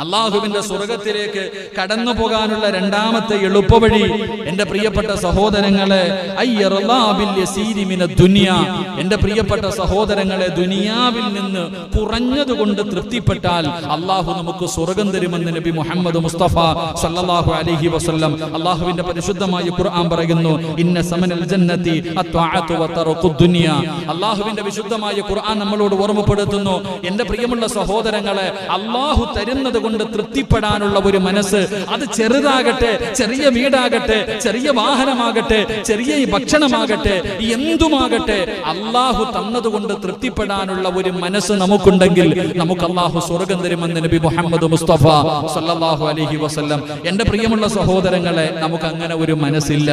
അള്ളാഹുവിന്റെ സ്വർഗത്തിലേക്ക് കടന്നു പോകാനുള്ള രണ്ടാമത്തെ എളുപ്പവഴി എന്റെ പ്രിയപ്പെട്ട സഹോദരങ്ങളെ, എന്റെ പ്രിയപ്പെട്ട സഹോദരങ്ങളെ, ദുനിയാവിൽ നിന്ന് കുറഞ്ഞതുകൊണ്ട് തൃപ്തിപ്പെട്ടാൽ അള്ളാഹു നമുക്ക് സ്വർഗം തരുമെന്ന് നബി മുഹമ്മദ് മുസ്തഫ സല്ലല്ലാഹു അലൈഹി വസല്ലം അള്ളാഹുവിന്റെ പരിശുദ്ധമായ ഖുർആൻ പറയുന്നു. ഇന്ന സമനൽ ജന്നതി അത്വഅതു വതറഖു ദുനിയ. അള്ളാഹുവിന്റെ വിശുദ്ധമായ ഖുർആൻ നമ്മളോട് ഓർമ്മപ്പെടുത്തുന്നു, എന്റെ പ്രിയമുള്ള സഹോദരങ്ങളെ, അള്ളാഹു തരുന്നത് കൊണ്ട് തൃപ്തിപ്പെടാനുള്ള ഒരു മനസ്സ്, അത് ചെറുതാകട്ടെ, ചെറിയ വീടാകട്ടെ, ചെറിയ വാഹനമാകട്ടെ, ചെറിയ ഭക്ഷണമാകട്ടെ, എന്തുമാകട്ടെ, അള്ളാഹു തന്നതുകൊണ്ട് തൃപ്തിപ്പെടാനുള്ള ഒരു മനസ്സ് നമുക്കുണ്ടെങ്കിൽ നമുക്ക് അള്ളാഹു സ്വർഗം തരുമെന്ന് നബി മുഹമ്മദ് മുസ്തഫ സല്ലല്ലാഹു അലൈഹി വസല്ലം. എന്റെ പ്രിയമുള്ള സഹോദരങ്ങളെ, നമുക്ക് അങ്ങനെ ഒരു മനസ്സില്ല,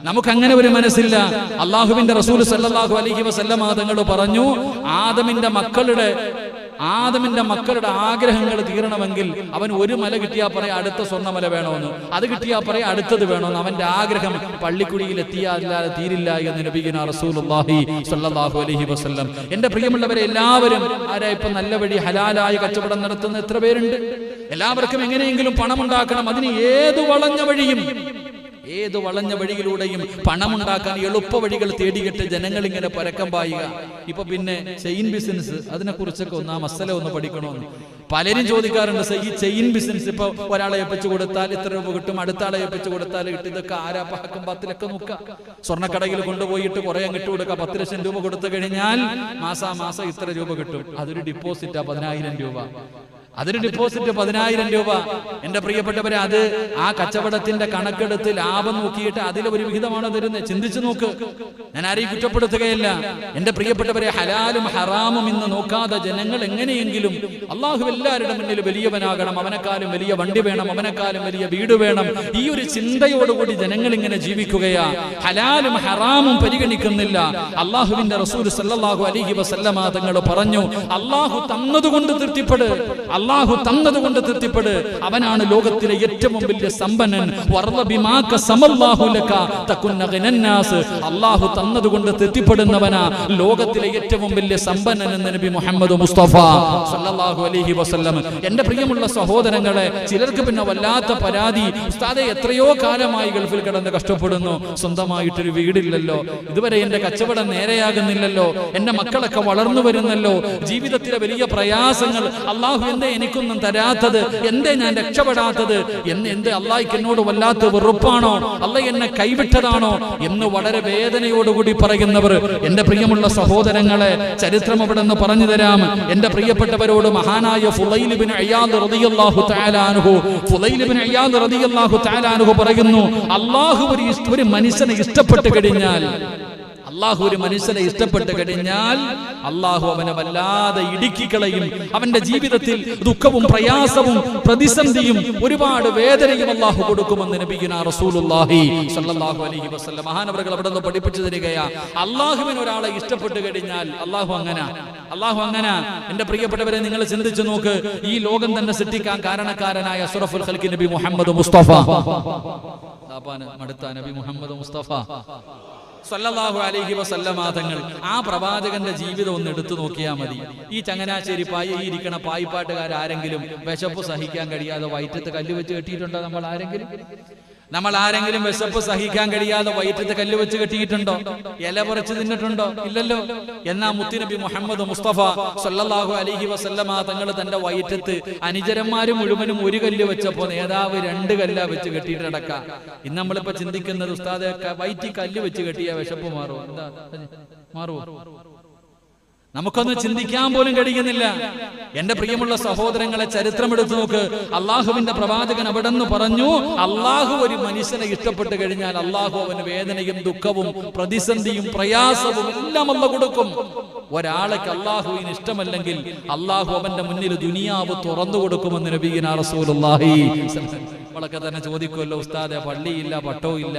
നമുക്കങ്ങനെ ഒരു മനസ്സില്ല. അള്ളാഹുവിന്റെ റസൂൽ സല്ലല്ലാഹു അലൈഹി വസല്ലം തങ്ങൾ പറഞ്ഞു, ആദമിന്റെ മക്കളുടെ ആഗ്രഹങ്ങൾ തീരണമെങ്കിൽ അവൻ ഒരു മല കിട്ടിയാൽ പറയാം അടുത്ത സ്വർണ്ണമല വേണമെന്ന്, അത് കിട്ടിയാൽ പറയാം അടുത്തത് വേണമെന്ന്. അവന്റെ ആഗ്രഹം പള്ളിക്കുടിയിൽ എത്തിയാൽ തീരില്ല എന്ന് നബിയുനാ റസൂലുള്ളാഹി സ്വല്ലല്ലാഹു അലൈഹി വസല്ലം. എന്റെ പ്രിയമുള്ളവരെ, എല്ലാവരും ആരാ ഇപ്പൊ നല്ല വഴി ഹലാലായ കച്ചവടം നടത്തുന്ന എത്ര പേരുണ്ട്? എല്ലാവർക്കും എങ്ങനെയെങ്കിലും പണം ഉണ്ടാക്കണം. അതിന് ഏത് വളഞ്ഞ വഴിയിലൂടെയും പണമുണ്ടാക്കാൻ എളുപ്പ വഴികൾ തേടിയിട്ട് ജനങ്ങൾ ഇങ്ങനെ പരക്കം പായുക. ഇപ്പൊ പിന്നെ ചെയിൻ ബിസിനസ്, അതിനെ കുറിച്ചൊക്കെ ഒന്ന് ആ മസല ഒന്ന് പഠിക്കണമെന്ന് പലരും ചോദിക്കാറുണ്ട്. ഈ ചെയിൻ ബിസിനസ് ഇപ്പൊ ഒരാളെ ഏൽപ്പിച്ചു കൊടുത്താൽ ഇത്ര രൂപ കിട്ടും, അടുത്ത ആളെ ഏൽപ്പിച്ചു കൊടുത്താൽ കിട്ടും. ഇതൊക്കെ ആരാ പഹക്കം പത്തിലൊക്കെ നോക്കുക. സ്വർണ്ണക്കടയിൽ കൊണ്ടുപോയിട്ട് കുറെ അങ്ങിട്ട് കൊടുക്കുക. 10 ലക്ഷം രൂപ കൊടുത്തു കഴിഞ്ഞാൽ മാസം ഇത്ര രൂപ കിട്ടും. അതൊരു ഡിപ്പോസിറ്റാ 10,000 രൂപ. അതൊരു ഡിപ്പോസിറ്റ് 10,000 രൂപ. എന്റെ പ്രിയപ്പെട്ടവരെ, അത് ആ കച്ചവടത്തിന്റെ കണക്കെടുത്ത് ലാഭം നോക്കിയിട്ട് അതിലെ ഒരു വിഹിതമാണ് തരുന്നത്. ചിന്തിച്ചു നോക്ക്. ഞാൻ ആരെയും കുറ്റപ്പെടുത്തുകയല്ല. എന്റെ പ്രിയപ്പെട്ടവരെ, ഹലാലും ഹറാമും ഇന്ന് നോക്കാതെ ജനങ്ങൾ എങ്ങനെയെങ്കിലും അള്ളാഹു എല്ലാവരുടെ മുന്നിൽ വലിയവനാകണം, അവനെക്കാളും വലിയ വണ്ടി വേണം, അവനെക്കാളും വലിയ വീട് വേണം, ഈ ഒരു ചിന്തയോടുകൂടി ജനങ്ങൾ ഇങ്ങനെ ജീവിക്കുകയാ. ഹലാലും ഹറാമും പരിഗണിക്കുന്നില്ല. അള്ളാഹുവിന്റെ റസൂൽ സല്ലല്ലാഹു അലൈഹി വസല്ലമ തങ്ങൾ പറഞ്ഞു, അള്ളാഹു തന്നതുകൊണ്ട് തൃപ്തിപ്പെട്, അള്ളാഹു തന്നതുകൊണ്ട് തൃപ്തിപ്പെട്. അവനാണ് ലോകത്തിലെ ഏറ്റവും വലിയ സമ്പന്നൻ. അള്ളാഹു തന്നതുകൊണ്ട് തൃപ്തിപ്പെടുന്നവനാ ലോകത്തിലെ ഏറ്റവും വലിയ സമ്പന്നൻ എന്ന് നബി മുഹമ്മദ് മുസ്തഫ സല്ലല്ലാഹു അലൈഹി വസല്ലം. എന്റെ പ്രിയമുള്ള സഹോദരങ്ങളെ, ചിലർക്ക് പിന്നെ വല്ലാത്ത പരാതി, ഉസ്താദേ എത്രയോ കാലമായി ഗൾഫിൽ കിടന്ന് കഷ്ടപ്പെടുന്നു, സ്വന്തമായിട്ടൊരു വീടില്ലല്ലോ, ഇതുവരെ എന്റെ കച്ചവടം നേരെയാകുന്നില്ലല്ലോ, എന്റെ മക്കളൊക്കെ വളർന്നു വരുന്നല്ലോ, ജീവിതത്തിലെ വലിയ പ്രയാസങ്ങൾ, അള്ളാഹു എന്തേ എനിക്കൊന്നും തരാത്തത്, എന്തേ ഞാൻ രക്ഷപ്പെടാത്തത്, എന്തേ അള്ളാഹിക്ക് എന്നോട് വല്ലാത്ത വെറുപ്പാണോ, അള്ളാഹ് എന്നെ കൈവിട്ടതാണോ എന്ന് വളരെ വേദനയോടുകൂടി പറയുന്നവർ, എന്റെ പ്രിയമുള്ള സഹോദരങ്ങളെ, ചരിത്രം അവിടെ നിന്ന് പറഞ്ഞു തരാം. എന്റെ പ്രിയപ്പെട്ടവരോട് മഹാനായ ഫുളൈൽ ഇബ്നു ഇയാദ് റളിയല്ലാഹു തആല അൻഹു പറയുന്നു, അള്ളാഹു ഒരു മനുഷ്യനെ ഇഷ്ടപ്പെട്ട് കഴിഞ്ഞാൽ, അള്ളാഹു അവനെ വല്ലാതെ ഇടുക്കിക്കളയും. അവന്റെ ജീവിതത്തിൽ ദുഃഖവും പ്രയാസവും പ്രതിസന്ധിയും ഒരുപാട് വേദനയും അള്ളാഹു കൊടുക്കുമെന്ന് നബിയുനാ റസൂലുള്ളാഹി സ്വല്ലല്ലാഹു അലൈഹി വസല്ലം മഹാനവറുകൾ അവിടെ നിന്ന് പഠിപ്പിച്ചു തരികയാ. അള്ളാഹുവിന് ഒരാളെ ഇഷ്ടപ്പെട്ട് കഴിഞ്ഞാൽ അള്ളാഹു അങ്ങനെ. എന്റെ പ്രിയപ്പെട്ടവരെ, നിങ്ങൾ ചിന്തിച്ചു നോക്ക്. ഈ ലോകം തന്നെ സൃഷ്ടിക്കാൻ കാരണക്കാരനായ അഷ്റഫുൽ ഖൽഖി നബി മുഹമ്മദ് മുസ്തഫ നബി മുഹമ്മദ് മുസ്തഫ സല്ലല്ലാഹു അലൈഹി വസല്ലമ തങ്ങൾ, ആ പ്രവാചകന്റെ ജീവിതം ഒന്ന് എടുത്തു നോക്കിയാൽ മതി. ഈ ചങ്ങനാശ്ശേരി ഈ ഇരിക്കണ പായിപ്പാട്ടുകാരെങ്കിലും വിശപ്പ് സഹിക്കാൻ കഴിയാതെ വയറ്റത്ത് കല്ല് വെച്ച് കെട്ടിയിട്ടുണ്ടോ? നമ്മൾ ആരെങ്കിലും വിശപ്പ് സഹിക്കാൻ കഴിയാതെ വയറ്റത്ത് കല്ല് വെച്ച് കെട്ടിയിട്ടുണ്ടോ? ഇല പറിച്ച് തിന്നിട്ടുണ്ടോ? ഇല്ലല്ലോ. എന്നാ മുത്തുനബി മുഹമ്മദ് മുസ്തഫ സല്ലല്ലാഹു അലൈഹി വസല്ലമ തങ്ങൾ തന്റെ വയറ്റത്ത് അനുചരന്മാര് മുഴുവനും ഒരു കല്ല് വെച്ചപ്പോ നേതാവ് 2 കല്ല വെച്ച് കെട്ടിയിട്ട് കിടക്കാം. ഇന്ന് നമ്മളിപ്പോ ചിന്തിക്കുന്നത്, ഉസ്താദെ വയറ്റി കല്ല് വെച്ച് കെട്ടിയ വിശപ്പ് മാറുമോ? നമുക്കൊന്നും ചിന്തിക്കാൻ പോലും കഴിയുന്നില്ല. എന്റെ പ്രിയമുള്ള സഹോദരങ്ങളെ, ചരിത്രം എടുത്തു നോക്ക്. അള്ളാഹുവിന്റെ പ്രവാചകൻ അവിടെ നിന്ന് പറഞ്ഞു, അള്ളാഹു ഒരു മനുഷ്യനെ ഇഷ്ടപ്പെട്ട് കഴിഞ്ഞാൽ അള്ളാഹു അവന് വേദനയും ദുഃഖവും പ്രതിസന്ധിയും പ്രയാസവും എല്ലാം അള്ളാഹു കൊടുക്കും. ഒരാൾക്ക് അള്ളാഹുവിന് ഇഷ്ടമല്ലെങ്കിൽ അള്ളാഹു അവന്റെ മുന്നിൽ ദുനിയാവ് തുറന്നു കൊടുക്കുമെന്ന് നബിയുനാ റസൂലുള്ളാഹി. നമ്മളൊക്കെ തന്നെ ചോദിക്കുമല്ലോ, ഉസ്താദെ പള്ളിയില്ല, പട്ടവും ഇല്ല,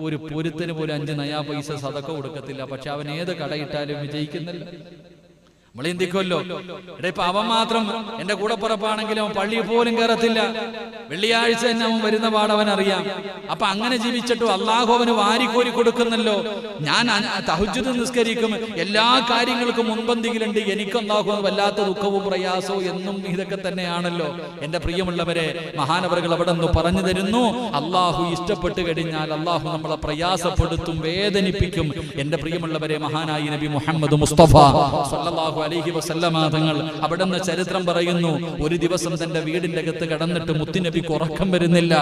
ഒരു പൊരുത്തിന് പോലും 5 നയാ പൈസ സദക്ക കൊടുക്കത്തില്ല, പക്ഷെ അവൻ ഏത് കടയിട്ടാലും വിജയിക്കുന്നില്ല. നമ്മൾ ചിന്തിക്കുമല്ലോ, ഇപ്പൊ അവൻ മാത്രം എന്റെ കൂടപ്പുറപ്പാണെങ്കിലും അവൻ പള്ളിയിൽ പോലും കയറത്തില്ല, വെള്ളിയാഴ്ച തന്നെ അവൻ വരുന്ന പാടവൻ അറിയാം. അപ്പൊ അങ്ങനെ ജീവിച്ചിട്ടും അള്ളാഹു അവന് വാരിക്കോരി കൊടുക്കുന്നല്ലോ. ഞാൻ തഹജ്ജുദ് നിസ്കരിക്കും, എല്ലാ കാര്യങ്ങൾക്കും മുൻപന്തിയിലുണ്ട്, എനിക്ക് അള്ളാഹു വല്ലാത്ത ദുഃഖവും പ്രയാസവും എന്നും ഇതൊക്കെ തന്നെയാണല്ലോ. എന്റെ പ്രിയമുള്ളവരെ, മഹാനവറുകൾ അവിടെ നിന്ന് പറഞ്ഞു തരുന്നു, അള്ളാഹു ഇഷ്ടപ്പെട്ട് കഴിഞ്ഞാൽ അള്ളാഹു നമ്മളെ പ്രയാസപ്പെടുത്തും, വേദനിപ്പിക്കും. എന്റെ പ്രിയമുള്ളവരെ, മഹാനായി നബി മുഹമ്മദ് മുസ്തഫ സല്ലല്ലാഹു അലൈഹി വസല്ലമ തങ്ങൾ അവിടുന്ന് ചരിത്രം പറയുന്നു, ഒരു ദിവസം തന്റെ വീടിന്റെ അകത്ത് കിടന്നിട്ട് മുത്തുനബിക്ക് ഉറക്കം വരുന്നില്ല.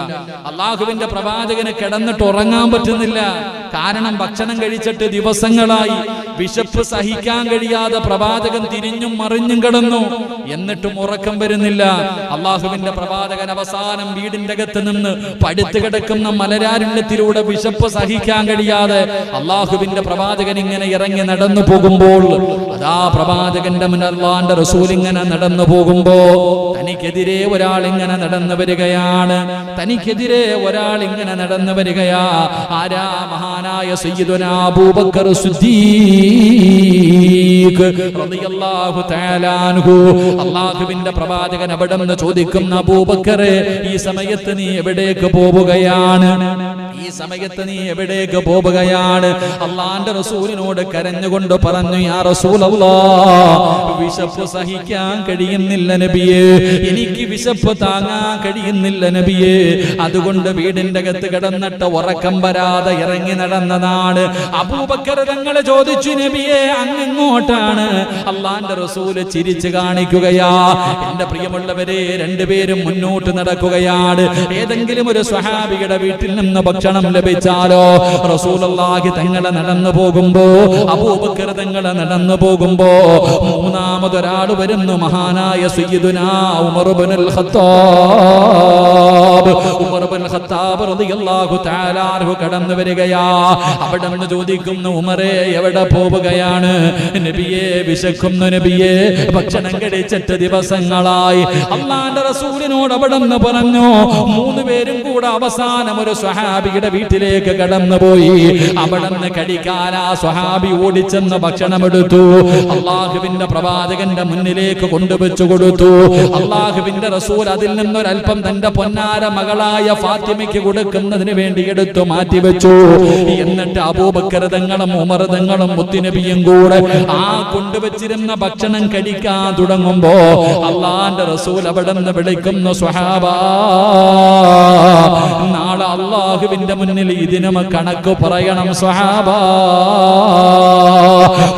അള്ളാഹുവിന്റെ പ്രവാചകന് കിടന്നിട്ട് ഉറങ്ങാൻ പറ്റുന്നില്ല. കാരണം ഭക്ഷണം കഴിച്ചിട്ട് ദിവസങ്ങളായി, വിശപ്പ് സഹിക്കാൻ കഴിയാതെ പ്രവാചകൻ തിരിഞ്ഞും മറിഞ്ഞും കിടന്നു, എന്നിട്ടും ഉറക്കം വരുന്നില്ല. അള്ളാഹുവിന്റെ പ്രവാചകൻ അവസാനം വീടിന്റെ അകത്ത് നിന്ന് പടുത്തു കിടക്കുന്ന മലരാരണ്യത്തിലൂടെ വിശപ്പ് സഹിക്കാൻ കഴിയാതെ അള്ളാഹുവിന്റെ പ്രവാചകൻ ഇങ്ങനെ ഇറങ്ങി നടന്നു പോകുമ്പോൾ, അതാ പ്രവാചകന്റെ മുന്നിൽ അല്ലാഹുവിന്റെ റസൂൽ ഇങ്ങനെ നടന്നു പോകുമ്പോ തനിക്കെതിരെ ഒരാൾ ഇങ്ങനെ നടന്നു വരികയാണ്. തനിക്കെതിരെ ഒരാൾ ഇങ്ങനെ നടന്നു വരികയാ. ആരാ? മഹാനായ സയ്യിദുനാ അബൂബക്കർ സിദ്ദീഖ് റളിയല്ലാഹു തആല അൻഹു. അല്ലാഹുവിന്റെ പ്രവാചകൻ അവിടെ നിന്ന് ചോദിക്കുന്ന, അബൂബക്കറെ, ഈ സമയത്ത് നീ എവിടേക്ക് പോവുകയാണ്? ഈ സമയത്ത് നീ എവിടേക്ക് പോവുകയാണ്? അല്ലാഹുവിന്റെ റസൂലിനോട് കരഞ്ഞുകൊണ്ട് പറഞ്ഞു, യാ റസൂലല്ലാഹ്, വിശപ്പ് സഹിക്കാൻ കഴിയുന്നില്ല നബിയേ, എനിക്ക് വിശപ്പ് താങ്ങാൻ കഴിയുന്നില്ല നബിയേ. അതുകൊണ്ട് വീടിന്റെ അകത്ത് കിടന്നിട്ട് ഉറക്കം വരാതെ ഇറങ്ങി നടന്നതാണ്. അബൂബക്കർ തങ്ങളെ ചോദിച്ചു, നബിയേ അങ്ങെങ്ങോട്ടാണ്? അല്ലാഹുവിന്റെ റസൂല് ചിരിച്ചു കാണിക്കുകയാ. എന്റെ പ്രിയമുള്ളവരെ, രണ്ടുപേരും മുന്നോട്ട് നടക്കുകയാണ്. ഏതെങ്കിലും ഒരു സ്വഹാബിയുടെ വീട്ടിൽ നിന്ന് ഭക്ഷണം ലഭിച്ചാലോ, റസൂലുള്ളാഹി തങ്ങളെ നടന്നു പോകുമ്പോ, അബൂബക്കർ തങ്ങളെ നടന്നു പോകുമ്പോ മൂന്നാമതൊരാൾ വരുന്നു. മഹാനായ സയ്യിദുനാ ഉമർ ഇബ്നുൽ ഖത്താബ്. ഉമർ ഇബ്നുൽ ഖത്താബ് റളിയല്ലാഹു തആല അൻഹു കടന്നു വരികയാ. അവിടെ നിന്ന് ചോദിക്കുന്നു, ഉമറേ എവിടെ പോവുകയാണ്? നബിയേ വിശക്കുന്നു നബിയേ, ഭക്ഷണം കഴിച്ചിട്ട് ദിവസങ്ങളായി. അല്ലാഹുവിന്റെ റസൂലിനോട് അവിടെ നിന്ന് പറഞ്ഞു. മൂന്ന് പേരും കൂടെ അവസാനം ഒരു സ്വഹാബിയുടെ വീട്ടിലേക്ക് കടന്നുപോയി. അവിടെ നിന്ന് കഴിക്കാൻ ആ സ്വഹാബി ഓടിച്ചെന്ന് ഭക്ഷണം എടുത്തു. അള്ളാഹുവിന്റെ പ്രവാചകന്റെ മുന്നിലേക്ക് കൊണ്ടുവച്ചു കൊടുത്തു. അള്ളാഹുവിന്റെ റസൂൽ അതിൽ നിന്നൊരൽപ്പം തന്റെ പൊന്നാര മകളായ ഫാത്തിമയ്ക്ക് കൊടുക്കുന്നതിന് വേണ്ടി എടുത്തു മാറ്റിവെച്ചു. എന്നിട്ട് അബൂബക്കർ തങ്ങളും ഉമർ തങ്ങളും മുത്തുനബിയും കൂടെ ആ കൊണ്ടുവച്ചിരുന്ന ഭക്ഷണം കഴിക്കാൻ തുടങ്ങുമ്പോ അള്ളാന്റെ റസൂൽ അവിടെ നിന്ന് വിളിക്കുന്നു, സ്വഹാബാ, നാളെ അള്ളാഹുവിന്റെ മുന്നിൽ ഇതിനും കണക്ക് പറയണം സ്വഹാബാ.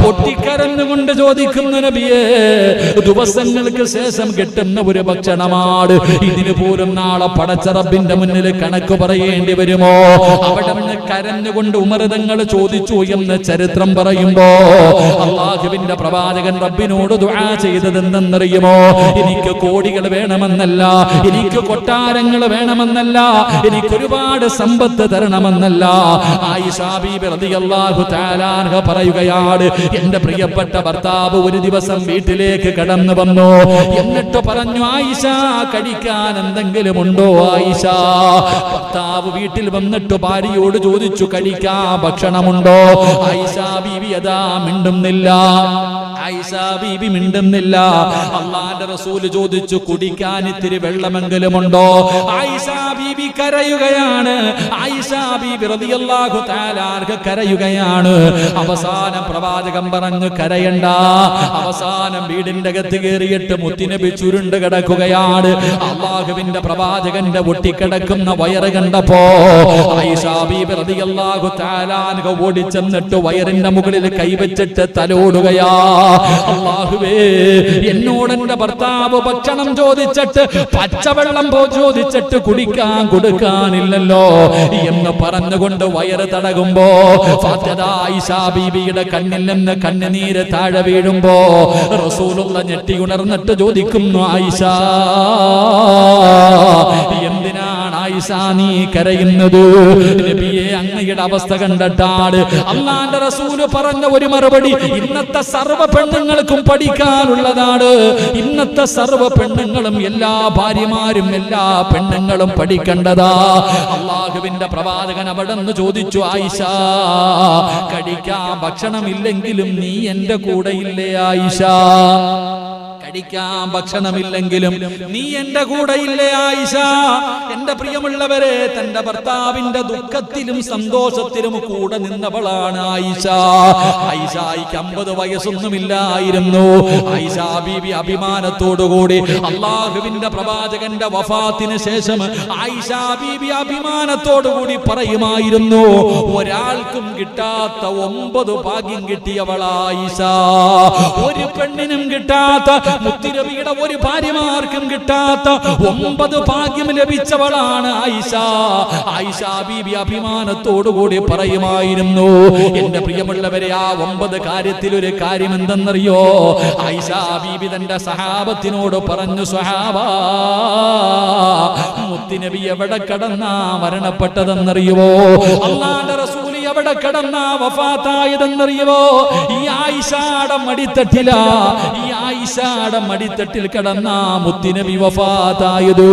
പൊട്ടിക്കരന്നുകൊണ്ട് ചോദിക്കുന്നു, നബിയേ, ദിവസങ്ങൾക്ക് ശേഷം കിട്ടുന്ന ഒരു ഭക്ഷണമാണ്, ഇതിന് പോലും നാളെ പടച്ച റബ്ബിന്റെ മുന്നിൽ കണക്ക് പറയേണ്ടി വരുമോ? അവിടെ നിന്ന് കരഞ്ഞുകൊണ്ട് ഉമർ തങ്ങൾ ചോദിച്ചു എന്ന് ചരിത്രം പറയുമ്പോ അള്ളാഹുവിന്റെ പ്രവാചകൻ റബ്ബിനോട് ദുആ ചെയ്തത് എന്തെന്നറിയുമോ? എനിക്ക് കോടികൾ വേണമെന്നല്ല, എനിക്ക് കൊട്ടാരങ്ങൾ വേണമെന്നല്ല, എനിക്ക് ഒരുപാട് സമ്പത്ത് തരണമെന്നല്ല. ആയിഷ ബീബി റളിയല്ലാഹു തആല അൻഹ പറയുകയാണ്, എന്റെ പ്രിയപ്പെട്ട ഭർത്താവ് ഒരു ദിവസം വീട്ടിലേക്ക് കടന്നു വന്നു. എന്നിട്ട് പറഞ്ഞു, ആയിഷ കഴിക്കാൻ എന്തെങ്കിലും ഉണ്ടോ? ആയിഷ. ഭർത്താവ് വീട്ടിൽ വന്നിട്ട് ഭാര്യയോട് ചോദിച്ചു, കഴിക്കാൻ ഭക്ഷണമുണ്ടോ? ആയിഷ ബീബി അതാ മിണ്ടുന്നില്ല. ആയിഷ ബീബി മിണ്ടുന്നില്ല. അല്ലാഹുവിന്റെ റസൂൽ ചോദിച്ചു, കുടിക്കാൻ ഇത്തിരി വെള്ളമെങ്കിലും ഉണ്ടോ? ആയിഷ ബീബി കരയുകയാണ്. ആയിഷ ബീബി റളിയല്ലാഹു തആല അൻഹ കരയുകയാണ്. അവസാനം പ്രവാചകൻ പറഞ്ഞു, കരയണ്ട. അവസാനം വീടിന്റെ അകത്ത് കയറിയിട്ട് മുത്തുനബി ചുരുണ്ട് കിടക്കുകയാണ്. അള്ളാഹുവിന്റെ പ്രവാചകന്റെ ഒട്ടിക്കിടക്കുന്ന വയറ് കണ്ടപ്പോ ആയിഷ ബീബി റളിയല്ലാഹു തആല അൻഹ ഓടിച്ചെന്നിട്ട് വയറിന്റെ മുകളിൽ കൈവച്ചിട്ട് തലോടുകയാ. അല്ലാഹുവേ, എന്നോട് എന്റെ ഭർത്താവ് ഭക്ഷണം ചോദിച്ചിട്ട് പച്ചവെള്ളം ചോദിച്ചിട്ട് കുടിക്കാൻ കൊടുക്കാനില്ലല്ലോ എന്ന് പറഞ്ഞുകൊണ്ട് വയറ് തടകുമ്പോ ആയിഷ ബീബിയുടെ കണ്ണിൽ നിന്ന് കണ്ണുനീര് താഴെ വീഴുമ്പോ റസൂലുള്ള ഞെട്ടി ഉണർന്നിട്ട് ചോദിക്കുന്നു, ആയിഷ, എന്തിനാണ് ആയിഷ നീ കരയുന്നത്? നബിയെ അങ്ങയുടെ അവസ്ഥ കണ്ടിട്ടാണ്. അല്ലാഹുവിന്റെ റസൂല് പറഞ്ഞ ഒരു മറുപടി ഇന്നത്തെ സർവ്വ പെണ്ണുങ്ങൾക്കും പഠിക്കാനുള്ളതാണ്. ഇന്നത്തെ സർവ്വ പെണ്ണുങ്ങളും എല്ലാ ഭാര്യമാരും എല്ലാ പെണ്ണുങ്ങളും പഠിക്കേണ്ടതാ. അല്ലാഹുവിന്റെ പ്രവാചകൻ അവിടെ നിന്ന് ചോദിച്ചു, ആയിഷ കഴിക്കാൻ ഭക്ഷണമില്ലെങ്കിലും നീ എന്റെ കൂടെ ഇല്ലേ ആയിഷ? കഴിക്കാൻ ഭക്ഷണമില്ലെങ്കിലും നീ എന്റെ കൂടെ ഇല്ലേ ആയിഷ? എന്റെ പ്രിയമുള്ളവരെ, തന്റെ ഭർത്താവിന്റെ ദുഃഖത്തിലും സന്തോഷത്തിലും കൂടെ നിന്നവളാണ് ആയിഷ. ആയിഷയ്ക്ക് 50 വയസ്സൊന്നുമില്ലായിരുന്നു. ആയിഷ ബീബി അഭിമാനത്തോടുകൂടി അള്ളാഹുവിന്റെ പ്രവാചകന്റെ വഫാത്തിന് ശേഷം ആയിഷ ബീബി അഭിമാനത്തോടുകൂടി പറയുമായിരുന്നു, ഒരാൾക്കും കിട്ടാത്ത 9 ഭാഗ്യം കിട്ടിയവളാ ആയിഷ. ഒരു പെണ്ണിനും കിട്ടാത്ത, മുത്തുനബിയുടെ ഒരു ഭാര്യമാർക്കും കിട്ടാത്ത 9 ഭാഗ്യം ലഭിച്ചവളാണ് ആയിഷ. ആയിഷ ബീബി അഭിമാനത്തോടുകൂടി പറയുമായിരുന്നു. എന്റെ പ്രിയമുള്ളവരെ, ആ 9 കാര്യത്തിൽ ഒരു കാര്യം എന്തെന്നറിയോ? ആയിഷ ബീബി തന്റെ സഹാബത്തിനോട് പറഞ്ഞു, സ്വഹാബാ, മുത്തുനബി എവിടെ കിടന്നാ മരണപ്പെട്ടതെന്നറിയുമോ? അല്ലാഹുവിന്റെ റസൂൽ എവിടെ കിടന്നാ വഫാത്തായതെന്നറിയുമോ? ഈ ആയിഷയുടെ മടിത്തട്ടിലാ, ഈ ആയിഷയുടെ മടിത്തട്ടിൽ കിടന്നാ മുത്തുനബി വഫാത്തായത്.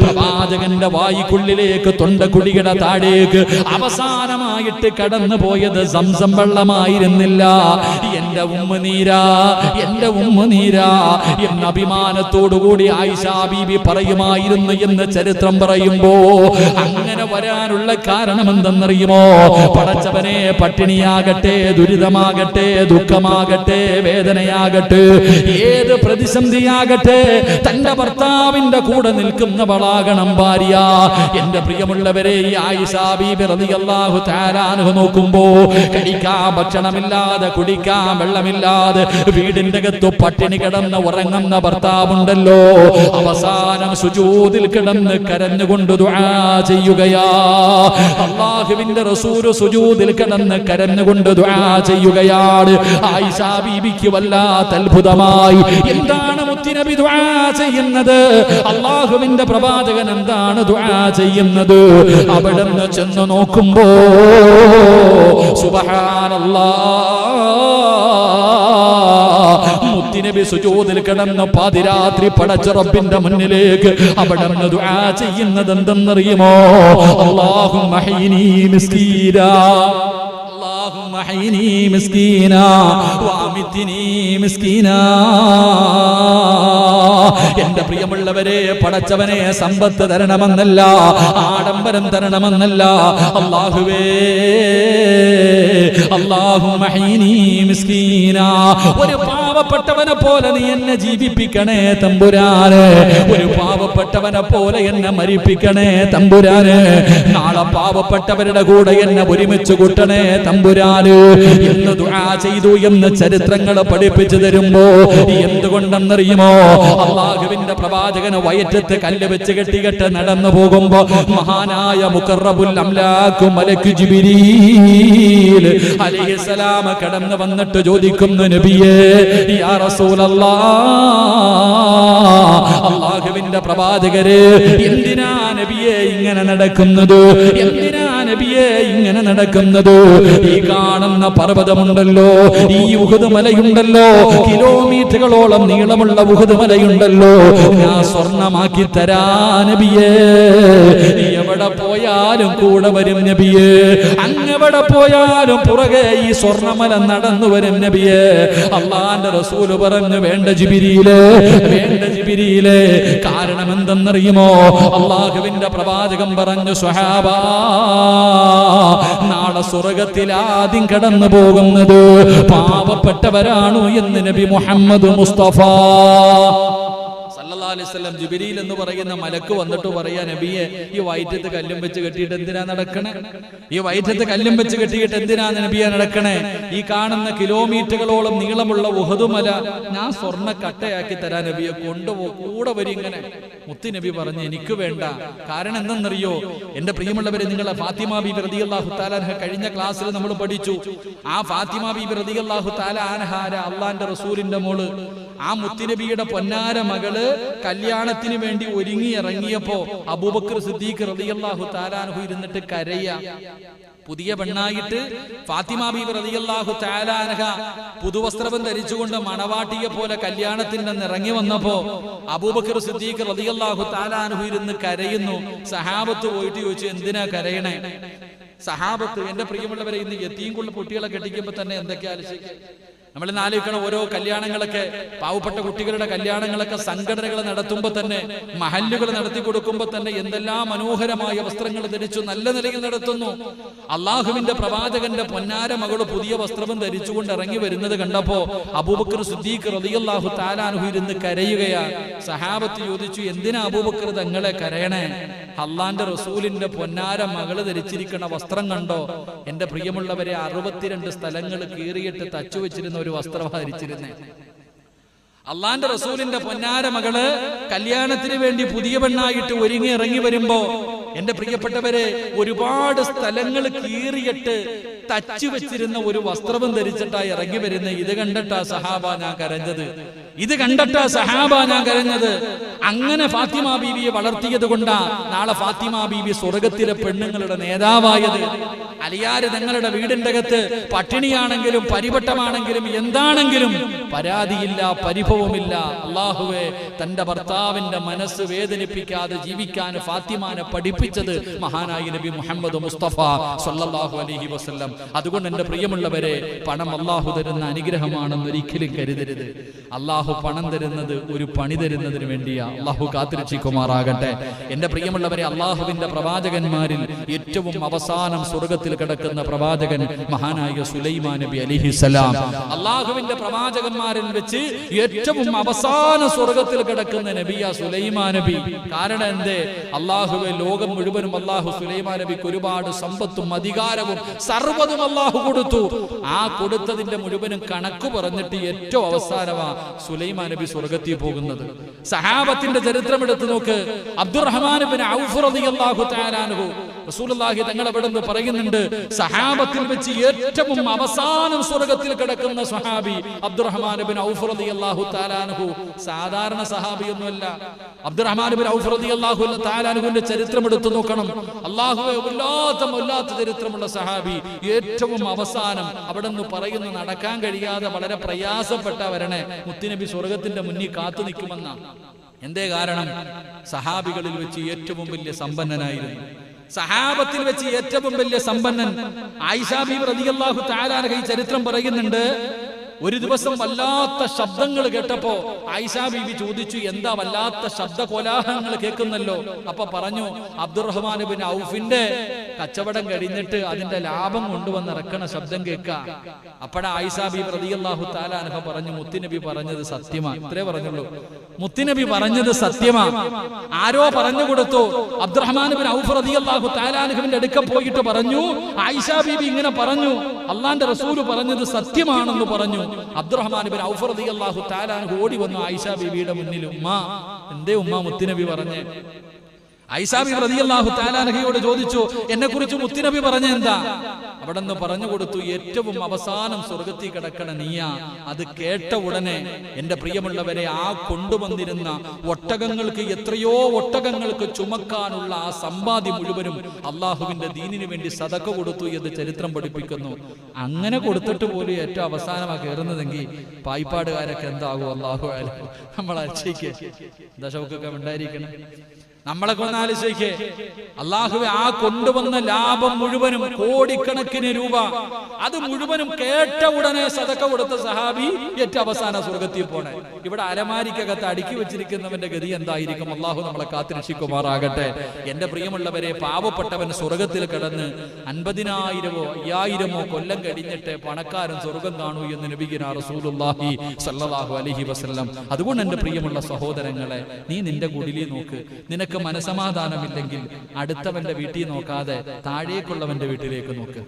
പ്രവാചകന്റെ വായിക്കുള്ളിലേക്ക്, തൊണ്ടക്കുഴിയുടെ താഴേക്ക് അവസാനമായിട്ട് കടന്നു പോയത് സംസം വെള്ളമായിരുന്നില്ല. എന്റെ ഉമ്മനീരാ, എന്റെ ഉമ്മനീരാ എന്ന അഭിമാനത്തോടുകൂടി ആയിഷ ബീബി പറയുമായിരുന്നു എന്ന് ചരിത്രം പറയുമ്പോ, അങ്ങനെ വരാനുള്ള കാരണം എന്തെന്നറിയുമോ? പടച്ചവനെ, പട്ടിണിയാകട്ടെ, ദുരിതമാകട്ടെ, ദുഃഖമാകട്ടെ, വേദനയാകട്ടെ, ഏത് പ്രതിസന്ധിയാകട്ടെ, തന്റെ ഭർത്താവിന്റെ കൂടെ നിൽക്കുന്നവളാകണം ഭാര്യ. എന്റെ പ്രിയമുള്ളവരെ, ഈ ആയിഷ ബീബി റളിയല്ലാഹു തആല അൻഹ നോക്കുമ്പോ, കഴിക്കാൻ ഭക്ഷണമില്ലാതെ, കുടിക്കാൻ വെള്ളമില്ലാതെ, വീടിന്റെ അകത്ത് പട്ടിണി കിടന്ന് ഉറങ്ങുന്ന ഭർത്താവുണ്ടല്ലോ, അവസാനം സുജൂദിൽ കിടന്ന് കരഞ്ഞുകൊണ്ട് ദുആ ചെയ്യുകയാ. അല്ലാഹുവിന്റെ റസൂൽ സുജൂദിൽ കിടന്ന് കരഞ്ഞുകൊണ്ട് ദുആ ചെയ്യുകയാണ്. ആയിഷ ബീബിക്ക് വല്ലാത്ത അത്ഭുതമായി. എന്താണ് മുത്തുനബി ദുആ ചെയ്യുന്നത്? അല്ലാഹുവിന്റെ പ്രവാചകൻ എന്താണ് ദുആ ചെയ്യുന്നത്? അവിടെ നിന്ന് ചെന്ന് നോക്കുമ്പോ, സുബ്ഹാനല്ലാഹ്, മുത്തുനബി സുജൂദിൽ കിടന്ന് പാതിരാത്രി പടച്ച റബ്ബിന്റെ മുന്നിലേക്ക് അവിടെ നിന്ന് ദുആ ചെയ്യുന്നത് എന്തെന്നറിയുമോ? അല്ലാഹുമ്മ ഹയ്യിനി മിസ്കീനാ, اللهم احيني مسكينا وامتني مسكينا. എന്റെ പ്രിയമുള്ളവരെ, പടച്ചവനെ സമ്പത്ത് തരണമെന്നല്ല, ആഡംബരം തരണമെന്നല്ല, അല്ലാഹുവേ, അല്ലാഹുമ്മ ഹയ്യിനി മിസ്കീനാ, ഒരു പാവപ്പെട്ടവനെ പോലെ നീ എന്നെ ജീവിപ്പിക്കണേ തമ്പുരാനെ, ഒരു പാവപ്പെട്ടവനെ പോലെ എന്നെ മരിപ്പിക്കണേ തമ്പുരാനെ, നാളെ പാവപ്പെട്ടവരുടെ കൂടെ എന്നെ ഒരുമിച്ച് കൂട്ടണേ തമ്പുരാന് എന്ന് ദുആ ചെയ്തു എന്ന് ചരിത്രങ്ങൾ പഠിപ്പിച്ചു തരുമ്പോ, എന്തുകൊണ്ടെന്നറിയുമോ? അല്ലാഹുവിന്റെ പ്രവാചകന് വയറ്റത്ത് കല്ല് വെച്ച് കെട്ടികെട്ട് നടന്നു പോകുമ്പോ, മഹാനായ മുഖറബുൽ അംലാഖ് മലക്ക് ജിബ്രീൽ അലൈഹിസ്സലാം കടന്നു വന്നിട്ട് ചോദിക്കുന്നു, നബിയേ, യാ റസൂലല്ലാഹ്, അല്ലാഹുവിന്റെ പ്രവാചകരെ, എന്തിനാ നബിയേ ഇങ്ങനെ നടക്കുന്നത്? എന്തിനാ നബിയേ ഇങ്ങനെ നടക്കുന്നത്? ഈ കാണുന്ന പർവ്വതമുണ്ടല്ലോ, ഈ ഉഹുദ് മലയുണ്ടല്ലോ, കിലോമീറ്ററുകളോളം നീളമുള്ള ഉഹുദ് മലയുണ്ടല്ലോ, ഞാൻ സ്വർണമാക്കി തരാ നബിയേ, എവിടെ പോയാലും കൂടെ വരും നബിയേ, അങ്ങെവിടെ പോയാലും പുറകെ ഈ സ്വർണമല നടന്നു വരും നബിയേ. അല്ലാഹുവിന്റെ റസൂല് പറഞ്ഞു, വേണ്ട ജിബ്രീലേ, വേണ്ട ജിബ്രീലേ. കാരണം എന്തെന്നറിയുമോ? അല്ലാഹുവിന്റെ പ്രവാചകൻ പറഞ്ഞു, സ്വഹാബാ, നാളെ സ്വർഗ്ഗത്തിൽ ആദ്യം കടന്നു പോകുന്നത് പാവപ്പെട്ടവരാണോ എന്ന് നബി മുഹമ്മദ് മുസ്തഫ സല്ലല്ലാഹു അലൈഹി വസല്ലം. ജിബ്രീൽ എന്ന് പറയുന്ന മലക്ക് വന്നിട്ട് പറയാ, നബിയെ, ഈ വയറ്റത്ത് കല്ലും വെച്ച് കെട്ടിയിട്ട് എന്തിനാ നടക്കണേ? ഈ വയറ്റത്ത് കല്ലും വെച്ച് കെട്ടിയിട്ട് എന്തിനാ നബിയെ നടക്കണേ? ഈ കാണുന്ന കിലോമീറ്ററുകളോളം നീളമുള്ള ഉഹദ് മല ഞാൻ സ്വർണ്ണ കട്ടയാക്കി തരാൻ നബിയെ, കൊണ്ടുപോ, കൂടെ വരും. ഇങ്ങനെ മുത്ത് നബി പറഞ്ഞു, എനിക്ക് വേണ്ട. കാരണം എന്തെന്നറിയോ? എന്റെ പ്രിയമുള്ളവരെ, നിങ്ങളെ ഫാത്തിമ ബീബി റളിയല്ലാഹു തആല അൻഹ കഴിഞ്ഞ ക്ലാസ്സിൽ നമ്മൾ പഠിച്ചു. ആ ഫാത്തിമ ബീബി റളിയല്ലാഹു തആല അൻഹ അല്ലാഹുവിന്റെ റസൂലിന്റെ മോള്. ആ മുത്തുനബിയുടെ പൊന്നാര മകള് കല്യാണത്തിന് വേണ്ടി ഒരുങ്ങി ഇറങ്ങിയപ്പോ അബൂബക്കർ സിദ്ദീഖ് റളിയല്ലാഹു തആല അൻഹു ഇരുന്നിട്ട് കരയ. പുതിയ പെണ്ണായിട്ട് ഫാത്തിമ ബീബി റളിയല്ലാഹു തആല അൻഹ പുതുവസ്ത്രം ധരിച്ചുകൊണ്ട് മണവാട്ടിയെ പോലെ കല്യാണത്തിൽ നിന്ന് ഇറങ്ങി വന്നപ്പോ അബൂബക്കർ സിദ്ദീഖ് റളിയല്ലാഹു തആല അൻഹു ഇരുന്ന് കരയുന്നു. സഹാബത്ത് പോയിട്ട് ചോദിച്ചു, എന്തിനാ കരയണേ? സഹാബത്ത്, എന്റെ പ്രിയമുള്ളവരെ, ഇന്ന് യതീംകുള്ള കുട്ടികളെ കെട്ടിക്കുമ്പോ തന്നെ എന്തൊക്കെ ആലോചിക്കും. നമ്മൾ ഇന്ന് ആലോചിക്കണം, ഓരോ കല്യാണങ്ങളൊക്കെ, പാവപ്പെട്ട കുട്ടികളുടെ കല്യാണങ്ങളൊക്കെ സംഘടനകൾ നടത്തുമ്പോൾ തന്നെ, മഹല്ലുകൾ നടത്തി കൊടുക്കുമ്പോൾ തന്നെ എന്തെല്ലാം മനോഹരമായ വസ്ത്രങ്ങൾ ധരിച്ചു നല്ല നിലയിൽ നടത്തുന്നു. അള്ളാഹുവിന്റെ പ്രവാചകന്റെ പൊന്നാര മകള് പുതിയ വസ്ത്രം ധരിച്ചുകൊണ്ട് ഇറങ്ങി വരുന്നത് കണ്ടപ്പോ അബൂബക്കർ സിദ്ദീഖ് റളിയല്ലാഹു തആല അൻഹു ഇരുന്ന് കരയുകയാ. സഹാബത്ത് ചോദിച്ചു, എന്തിനാ അബൂബക്കർ തങ്ങളെ കരയണേ? അള്ളാന്റെ റസൂലിന്റെ പൊന്നാര മകള് ധരിച്ചിരിക്കുന്ന വസ്ത്രം കണ്ടോ? എന്റെ പ്രിയമുള്ളവരെ, 62 സ്ഥലങ്ങൾ കീറിയിട്ട് തച്ചു വെച്ചിരുന്ന ഒരു വസ്ത്രം ധരിച്ചിരുന്നേ. അള്ളാന്റെ റസൂലിന്റെ പൊന്നാര മകള് കല്യാണത്തിന് വേണ്ടി പുതിയ പെണ്ണായിട്ട് ഒരുങ്ങി ഇറങ്ങി വരുമ്പോ എന്റെ പ്രിയപ്പെട്ടവരെ, ഒരുപാട് സ്ഥലങ്ങൾ കീറിയിട്ട് തച്ചു വെച്ചിരുന്ന ഒരു വസ്ത്രവും ധരിച്ചിട്ടായി ഇറങ്ങി വരുന്ന. ഇത് കണ്ടിട്ടാ സഹാബ ഞാൻ കരഞ്ഞത്. ഇത് കണ്ടിട്ടാ സഹാബ ഞാൻ കരഞ്ഞത്. അങ്ങനെ ഫാത്തിമ ബീവിയെ വളർത്തിയത് കൊണ്ടാ നാളെ ഫാത്തിമ ബീവി സ്വർഗത്തിലെ പെണ്ണുങ്ങളുടെ നേതാവായത്. അലിയാര് തങ്ങളുടെ വീടിന്റെ അകത്ത് പട്ടിണിയാണെങ്കിലും പരിവട്ടമാണെങ്കിലും എന്താണെങ്കിലും പരാതിയില്ല, പരിഭവമില്ല. അള്ളാഹുവേ, തന്റെ ഭർത്താവിന്റെ മനസ്സ് വേദനിപ്പിക്കാതെ ജീവിക്കാൻ ഫാത്തിമാനെ പഠിപ്പിച്ചത് മഹാനായ നബി മുഹമ്മദ് മുസ്തഫ സല്ലല്ലാഹു അലൈഹി വസല്ലം. അതുകൊണ്ട് എന്റെ പ്രിയമുള്ളവരെ, പണം അള്ളാഹു തരുന്ന അനുഗ്രഹമാണെന്ന് ഒരിക്കലും കരുതരുത്. അള്ളാഹു പണം തരുന്നത് ഒരു പണി തരുന്നതിന് വേണ്ടിയാ. അള്ളാഹു കാത്തിരക്ഷിക്കുമാറാകട്ടെ. എന്റെ പ്രിയമുള്ളവരെ, അള്ളാഹുവിന്റെ പ്രവാചകന്മാരിൽ ഏറ്റവും അവസാനം സ്വർഗത്തിൽ കിടക്കുന്ന പ്രവാചകൻ മഹാനായ സുലൈമാൻ നബി അലൈഹിസ്സലാം. അള്ളാഹുവിന്റെ പ്രവാചകന്മാരിൽ വെച്ച് ഏറ്റവും അവസാന സ്വർഗത്തിൽ കിടക്കുന്ന നബിയാ സുലൈമാൻ നബി. കാരണം എന്തേ? അള്ളാഹുവെ, ലോകം മുഴുവനും അള്ളാഹു സുലൈമാൻ നബിക്ക് ഒരുപാട് സമ്പത്തും അധികാരവും സർവ്വതും അള്ളാഹു കൊടുത്തു. ആ കൊടുത്തതിന്റെ മുഴുവനും കണക്ക് പറഞ്ഞിട്ട് ഏറ്റവും അവസാനമാ സുലൈമാൻ നബി സ്വർഗത്തിൽ പോകുന്നത്. സഹാബത്തിന്റെ ചരിത്രം എടുത്തു നോക്ക്. അബ്ദുറഹ്മാൻ ഇബ്നു ഔഫ് റളിയല്ലാഹു തആല അൻഹു റസൂലുള്ളാഹി തങ്ങൾ അവിടെ നിന്ന് പറയുന്നുണ്ട്, സഹാബത്തിൽ വെച്ച് ഏറ്റവും അവസാനം സ്വർഗത്തിൽ കിടക്കുന്ന സ്വഹാബി അബ്ദുറഹ്മാൻ ഇബ്നു ഔഫ് റളിയല്ലാഹു തആല അൻഹു സാധാരണ സഹാബിയൊന്നുമല്ല. അബ്ദുറഹ്മാൻ ഇബ്നു ഔഫ് റളിയല്ലാഹു തആല അൻഹുവിന്റെ ചരിത്രം എടുത്തു നോക്കണം. അല്ലാഹുവേ, വല്ലാത്ത ചരിത്രമുള്ള സഹാബി. ഏറ്റവും അവസാനം അവിടെ നിന്ന് പറയുന്നു, നടക്കാൻ കഴിയാതെ വളരെ പ്രയാസപ്പെട്ടവരനെ മുത്തുനബി സ്വർഗത്തിന്റെ മുന്നിൽ കാത്തു നിൽക്കുമെന്നാണ്. എന്തേ കാരണം? സഹാബികളിൽ വെച്ച് ഏറ്റവും വലിയ സമ്പന്നനായിരുന്നു. സഹാബത്തിൽ വെച്ച് ഏറ്റവും വലിയ സമ്പന്നൻ ആയിഷ ബീവി റളിയല്ലാഹു തആല അൻഹ ഈ ചരിത്രം പറയുന്നുണ്ട്. ഒരു ദിവസം വല്ലാത്ത ശബ്ദങ്ങൾ കേട്ടപ്പോ ആയിഷ ബീവി ചോദിച്ചു, എന്താ വല്ലാത്ത ശബ്ദ കോലാഹലങ്ങൾ കേൾക്കുന്നല്ലോ? അപ്പൊ പറഞ്ഞു, അബ്ദുറഹ്മാൻ ഇബ്നു ഔഫിന്റെ കച്ചവടം കഴിഞ്ഞിട്ട് അതിന്റെ ലാഭം കൊണ്ടുവന്ന് ഇറക്കണ ശബ്ദം കേൾക്കാം. അപ്പോഴാ ആയിഷ ബീവി റളിയല്ലാഹു തആല അൻഹ പറഞ്ഞു, മുത്തുനബി പറഞ്ഞത് സത്യമാ. ഇത്രേ പറഞ്ഞുള്ളൂ. മുത്തുനബി പറഞ്ഞത് സത്യമാ. ആരോ പറഞ്ഞു കൊടുത്തു. അബ്ദുറഹ്മാൻ ഇബ്നു ഔഫ് റളിയല്ലാഹു തആല അൻഹുവിന്റെ അടുക്ക പോയിട്ട് പറഞ്ഞു, ആയിഷ ബീവി ഇങ്ങനെ പറഞ്ഞു, അള്ളാന്റെ റസൂൽ പറഞ്ഞത് സത്യമാണെന്ന് പറഞ്ഞു. അബ്ദുറഹ്മാൻ ഇബ്നു ഔഫ് റളിയല്ലാഹു തആല അൻഹു ഓടി വന്നു ആയിഷ ബീവിയുടെ മുന്നിൽ. ഉമ്മ, എന്തേ ഉമ്മ മുത്തുനബി പറഞ്ഞേ? ആയിഷ ബീവി റളിയല്ലാഹു തആല അൻഹയോട് ചോദിച്ചു, എന്നെ കുറിച്ച് മുത്തുനബി പറഞ്ഞ എന്താ? അവിടെ നിന്ന് പറഞ്ഞു കൊടുത്തു, ഏറ്റവും അവസാനം സ്വർഗത്തിൽ കിടക്കണ നീയാ. അത് കേട്ട ഉടനെ എന്റെ പ്രിയമുള്ളവരെ, ആ കൊണ്ടുവന്നിരുന്ന ഒട്ടകങ്ങൾക്ക്, എത്രയോ ഒട്ടകങ്ങൾക്ക് ചുമക്കാനുള്ള ആ സമ്പാദ്യം മുഴുവനും അള്ളാഹുവിന്റെ ദീനിന് വേണ്ടി സദഖ കൊടുത്തു എന്ന് ചരിത്രം പഠിപ്പിക്കുന്നു. അങ്ങനെ കൊടുത്തിട്ട് പോലും ഏറ്റവും അവസാനമാ കയറുന്നതെങ്കിൽ പായിപ്പാടുകാരൊക്കെ എന്താകും? അള്ളാഹു നമ്മൾ അർച്ചയ്ക്ക് ദശമൊക്കെ ഉണ്ടായിരിക്കണം. നമ്മളൊക്കെ ഒന്ന് ആലോചിക്കേ, അള്ളാഹുവെ, ആ കൊണ്ടുവന്ന ലാഭം മുഴുവനും കോടിക്കണക്കിന് രൂപ, അത് മുഴുവനും കേട്ട ഉടനെ സദഖ കൊടുത്ത സഹാബി ഏറ്റവും അവസാന സ്വർഗത്തിൽ പോണേ. ഇവിടെ അലമാരിക്കകത്ത് അടുക്കി വെച്ചിരിക്കുന്നവന്റെ ഗതി എന്തായിരിക്കും? അള്ളാഹു നമ്മളെ കാത്തിരക്ഷിക്കുമാറാകട്ടെ. എന്റെ പ്രിയമുള്ളവരെ, പാവപ്പെട്ടവൻ സ്വർഗത്തിൽ കിടന്ന് 50,000 5000 കൊല്ലം കഴിഞ്ഞിട്ട് പണക്കാരൻ സ്വർഗം കാണൂ എന്ന് നബിയുനാ റസൂലുള്ളാഹി സ്വല്ലല്ലാഹു അലൈഹി വസല്ലം. അതുകൊണ്ട് എന്റെ പ്രിയമുള്ള സഹോദരങ്ങളെ, നീ നിന്റെ കുടിലിൽ നോക്ക്. നിനക്ക് മനസമാധാനമില്ലെങ്കിൽ അടുത്തവന്റെ വീട്ടിൽ നോക്കാതെ താഴേക്കുള്ളവന്റെ വീട്ടിലേക്ക് നോക്ക്.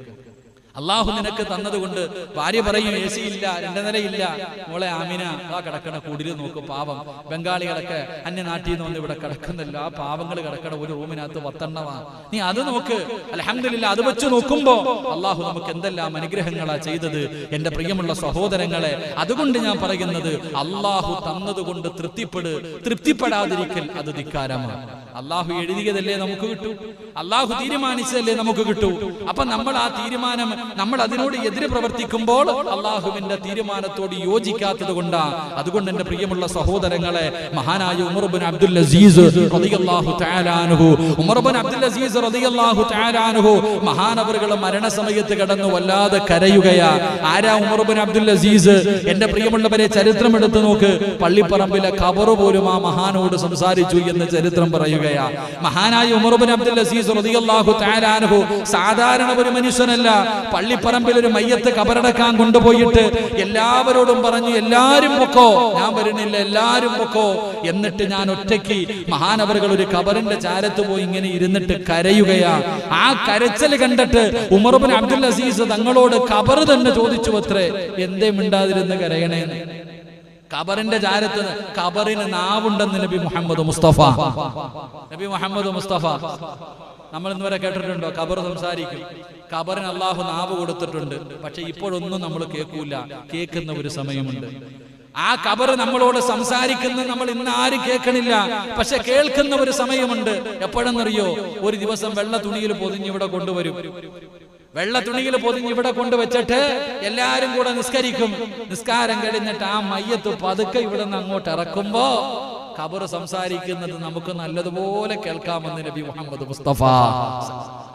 അള്ളാഹു നിനക്ക് തന്നതുകൊണ്ട്. ഭാര്യ പറയും AC ഇല്ല, 2 നിലയില്ല. മോളെ ആമിന ആ കിടക്കണ കൂടിൽ നോക്ക്, പാവം ബംഗാളികളൊക്കെ അന്യനാട്ടിൽ നിന്ന് വന്ന് ഇവിടെ കിടക്കുന്നില്ല. ആ പാവങ്ങൾ കിടക്കണ ഒരു റൂമിനകത്ത് 10 നീ അത് നോക്ക്. അൽഹംദുലില്ലാ, അത് വെച്ച് നോക്കുമ്പോ അള്ളാഹു നമുക്ക് എന്തെല്ലാം അനുഗ്രഹങ്ങളാ ചെയ്തത് എന്റെ പ്രിയമുള്ള സഹോദരങ്ങളെ. അതുകൊണ്ട് ഞാൻ പറയുന്നത്, അള്ളാഹു തന്നതുകൊണ്ട് തൃപ്തിപ്പെടാതിരിക്കൽ അത് ധിക്കാരമാണ്. അള്ളാഹു എഴുതിയതല്ലേ നമുക്ക് കിട്ടൂ, അള്ളാഹു തീരുമാനിച്ചതല്ലേ നമുക്ക് കിട്ടൂ. അപ്പൊ നമ്മൾ ആ തീരുമാനം, നമ്മൾ അതിനോട് എതിര് പ്രവർത്തിക്കുമ്പോൾ അള്ളാഹുവിന്റെ തീരുമാനത്തോട് യോജിക്കാത്തത് കൊണ്ടാണ്. അതുകൊണ്ട് എന്റെ പ്രിയമുള്ള സഹോദരങ്ങളെ, മഹാനായ ഉമർ ഇബ്നു അബ്ദുൽ അസീസ് റളിയല്ലാഹു തആല അൻഹു, ഉമർ ഇബ്നു അബ്ദുൽ അസീസ് റളിയല്ലാഹു തആല അൻഹു മഹാനവറുകൾ മരണസമയത്ത് കിടന്നു വല്ലാതെ കരയുകയാ. ആരാ ഉമർ ഇബ്നു അബ്ദുൽ അസീസ്? എന്റെ പ്രിയമുള്ളവരെ, ചരിത്രം എടുത്തു നോക്ക്. പള്ളിപ്പറമ്പിലെ ഖബർ പോലും ആ മഹാനോട് സംസാരിച്ചു എന്ന് ചരിത്രം പറയുകയാ. മഹാനായ ഉമർ ഇബ്നു അബ്ദുൽ അസീസ് റളിയല്ലാഹു തആല അൻഹു സാധാരണ ഒരു മനുഷ്യനല്ല. പള്ളിപ്പറമ്പിൽ ഒരു മയ്യത്ത് കബറടക്കാൻ കൊണ്ടുപോയിട്ട് എല്ലാവരോടും പറഞ്ഞു, എല്ലാരും പൊക്കോ, ഞാൻ വരുന്നില്ല, എല്ലാരും പൊക്കോ. എന്നിട്ട് ഞാൻ ഒറ്റയ്ക്ക് മഹാനവറുകൾ ഒരു കബറിന്റെ ചാരത്ത് പോയി ഇങ്ങനെ ഇരുന്നിട്ട് കരയുകയാ. ആ കരച്ചൽ കണ്ടിട്ട് ഉമർ ഇബ്നു അബ്ദുൽ അസീസ് തങ്ങളോട് കബർ തന്നെ ചോദിച്ചു അത്രേ, എന്തേ മിണ്ടാതിരുന്ന് കരയണേന്ന്. കബറിന്റെ ചാരത്ത് കബറിന് നാവുണ്ടെന്ന് നബി മുഹമ്മദ് മുസ്തഫ. നമ്മൾ ഇന്ന് വരെ കേട്ടിട്ടുണ്ടോ കബർ സംസാരിക്കും? കബറിന് അള്ളാഹു നാവ് കൊടുത്തിട്ടുണ്ട്. പക്ഷെ ഇപ്പോഴൊന്നും നമ്മൾ കേൾക്കൂല. കേൾക്കുന്ന ഒരു സമയമുണ്ട്. ആ കബർ നമ്മളോട് സംസാരിക്കുന്ന നമ്മൾ ഇന്ന് ആരും കേൾക്കണില്ല. പക്ഷെ കേൾക്കുന്ന ഒരു സമയമുണ്ട്. എപ്പോഴെന്നറിയോ? ഒരു ദിവസം വെള്ള തുണിയിൽ പൊതിഞ്ഞ് ഇവിടെ കൊണ്ടുവരും. വെള്ള തുണിയിൽ പൊതിഞ്ഞ് ഇവിടെ കൊണ്ടുവച്ചിട്ട് എല്ലാരും കൂടെ നിസ്കരിക്കും. നിസ്കാരം കഴിഞ്ഞിട്ട് ആ മയ്യത്ത് പതുക്കെ ഇവിടെ നിന്ന് അങ്ങോട്ട് ഇറക്കുമ്പോ ഖബർ സംസാരിക്കുന്നത് നമുക്ക് നല്ലതുപോലെ കേൾക്കാമെന്ന് നബി മുഹമ്മദ് മുസ്തഫ.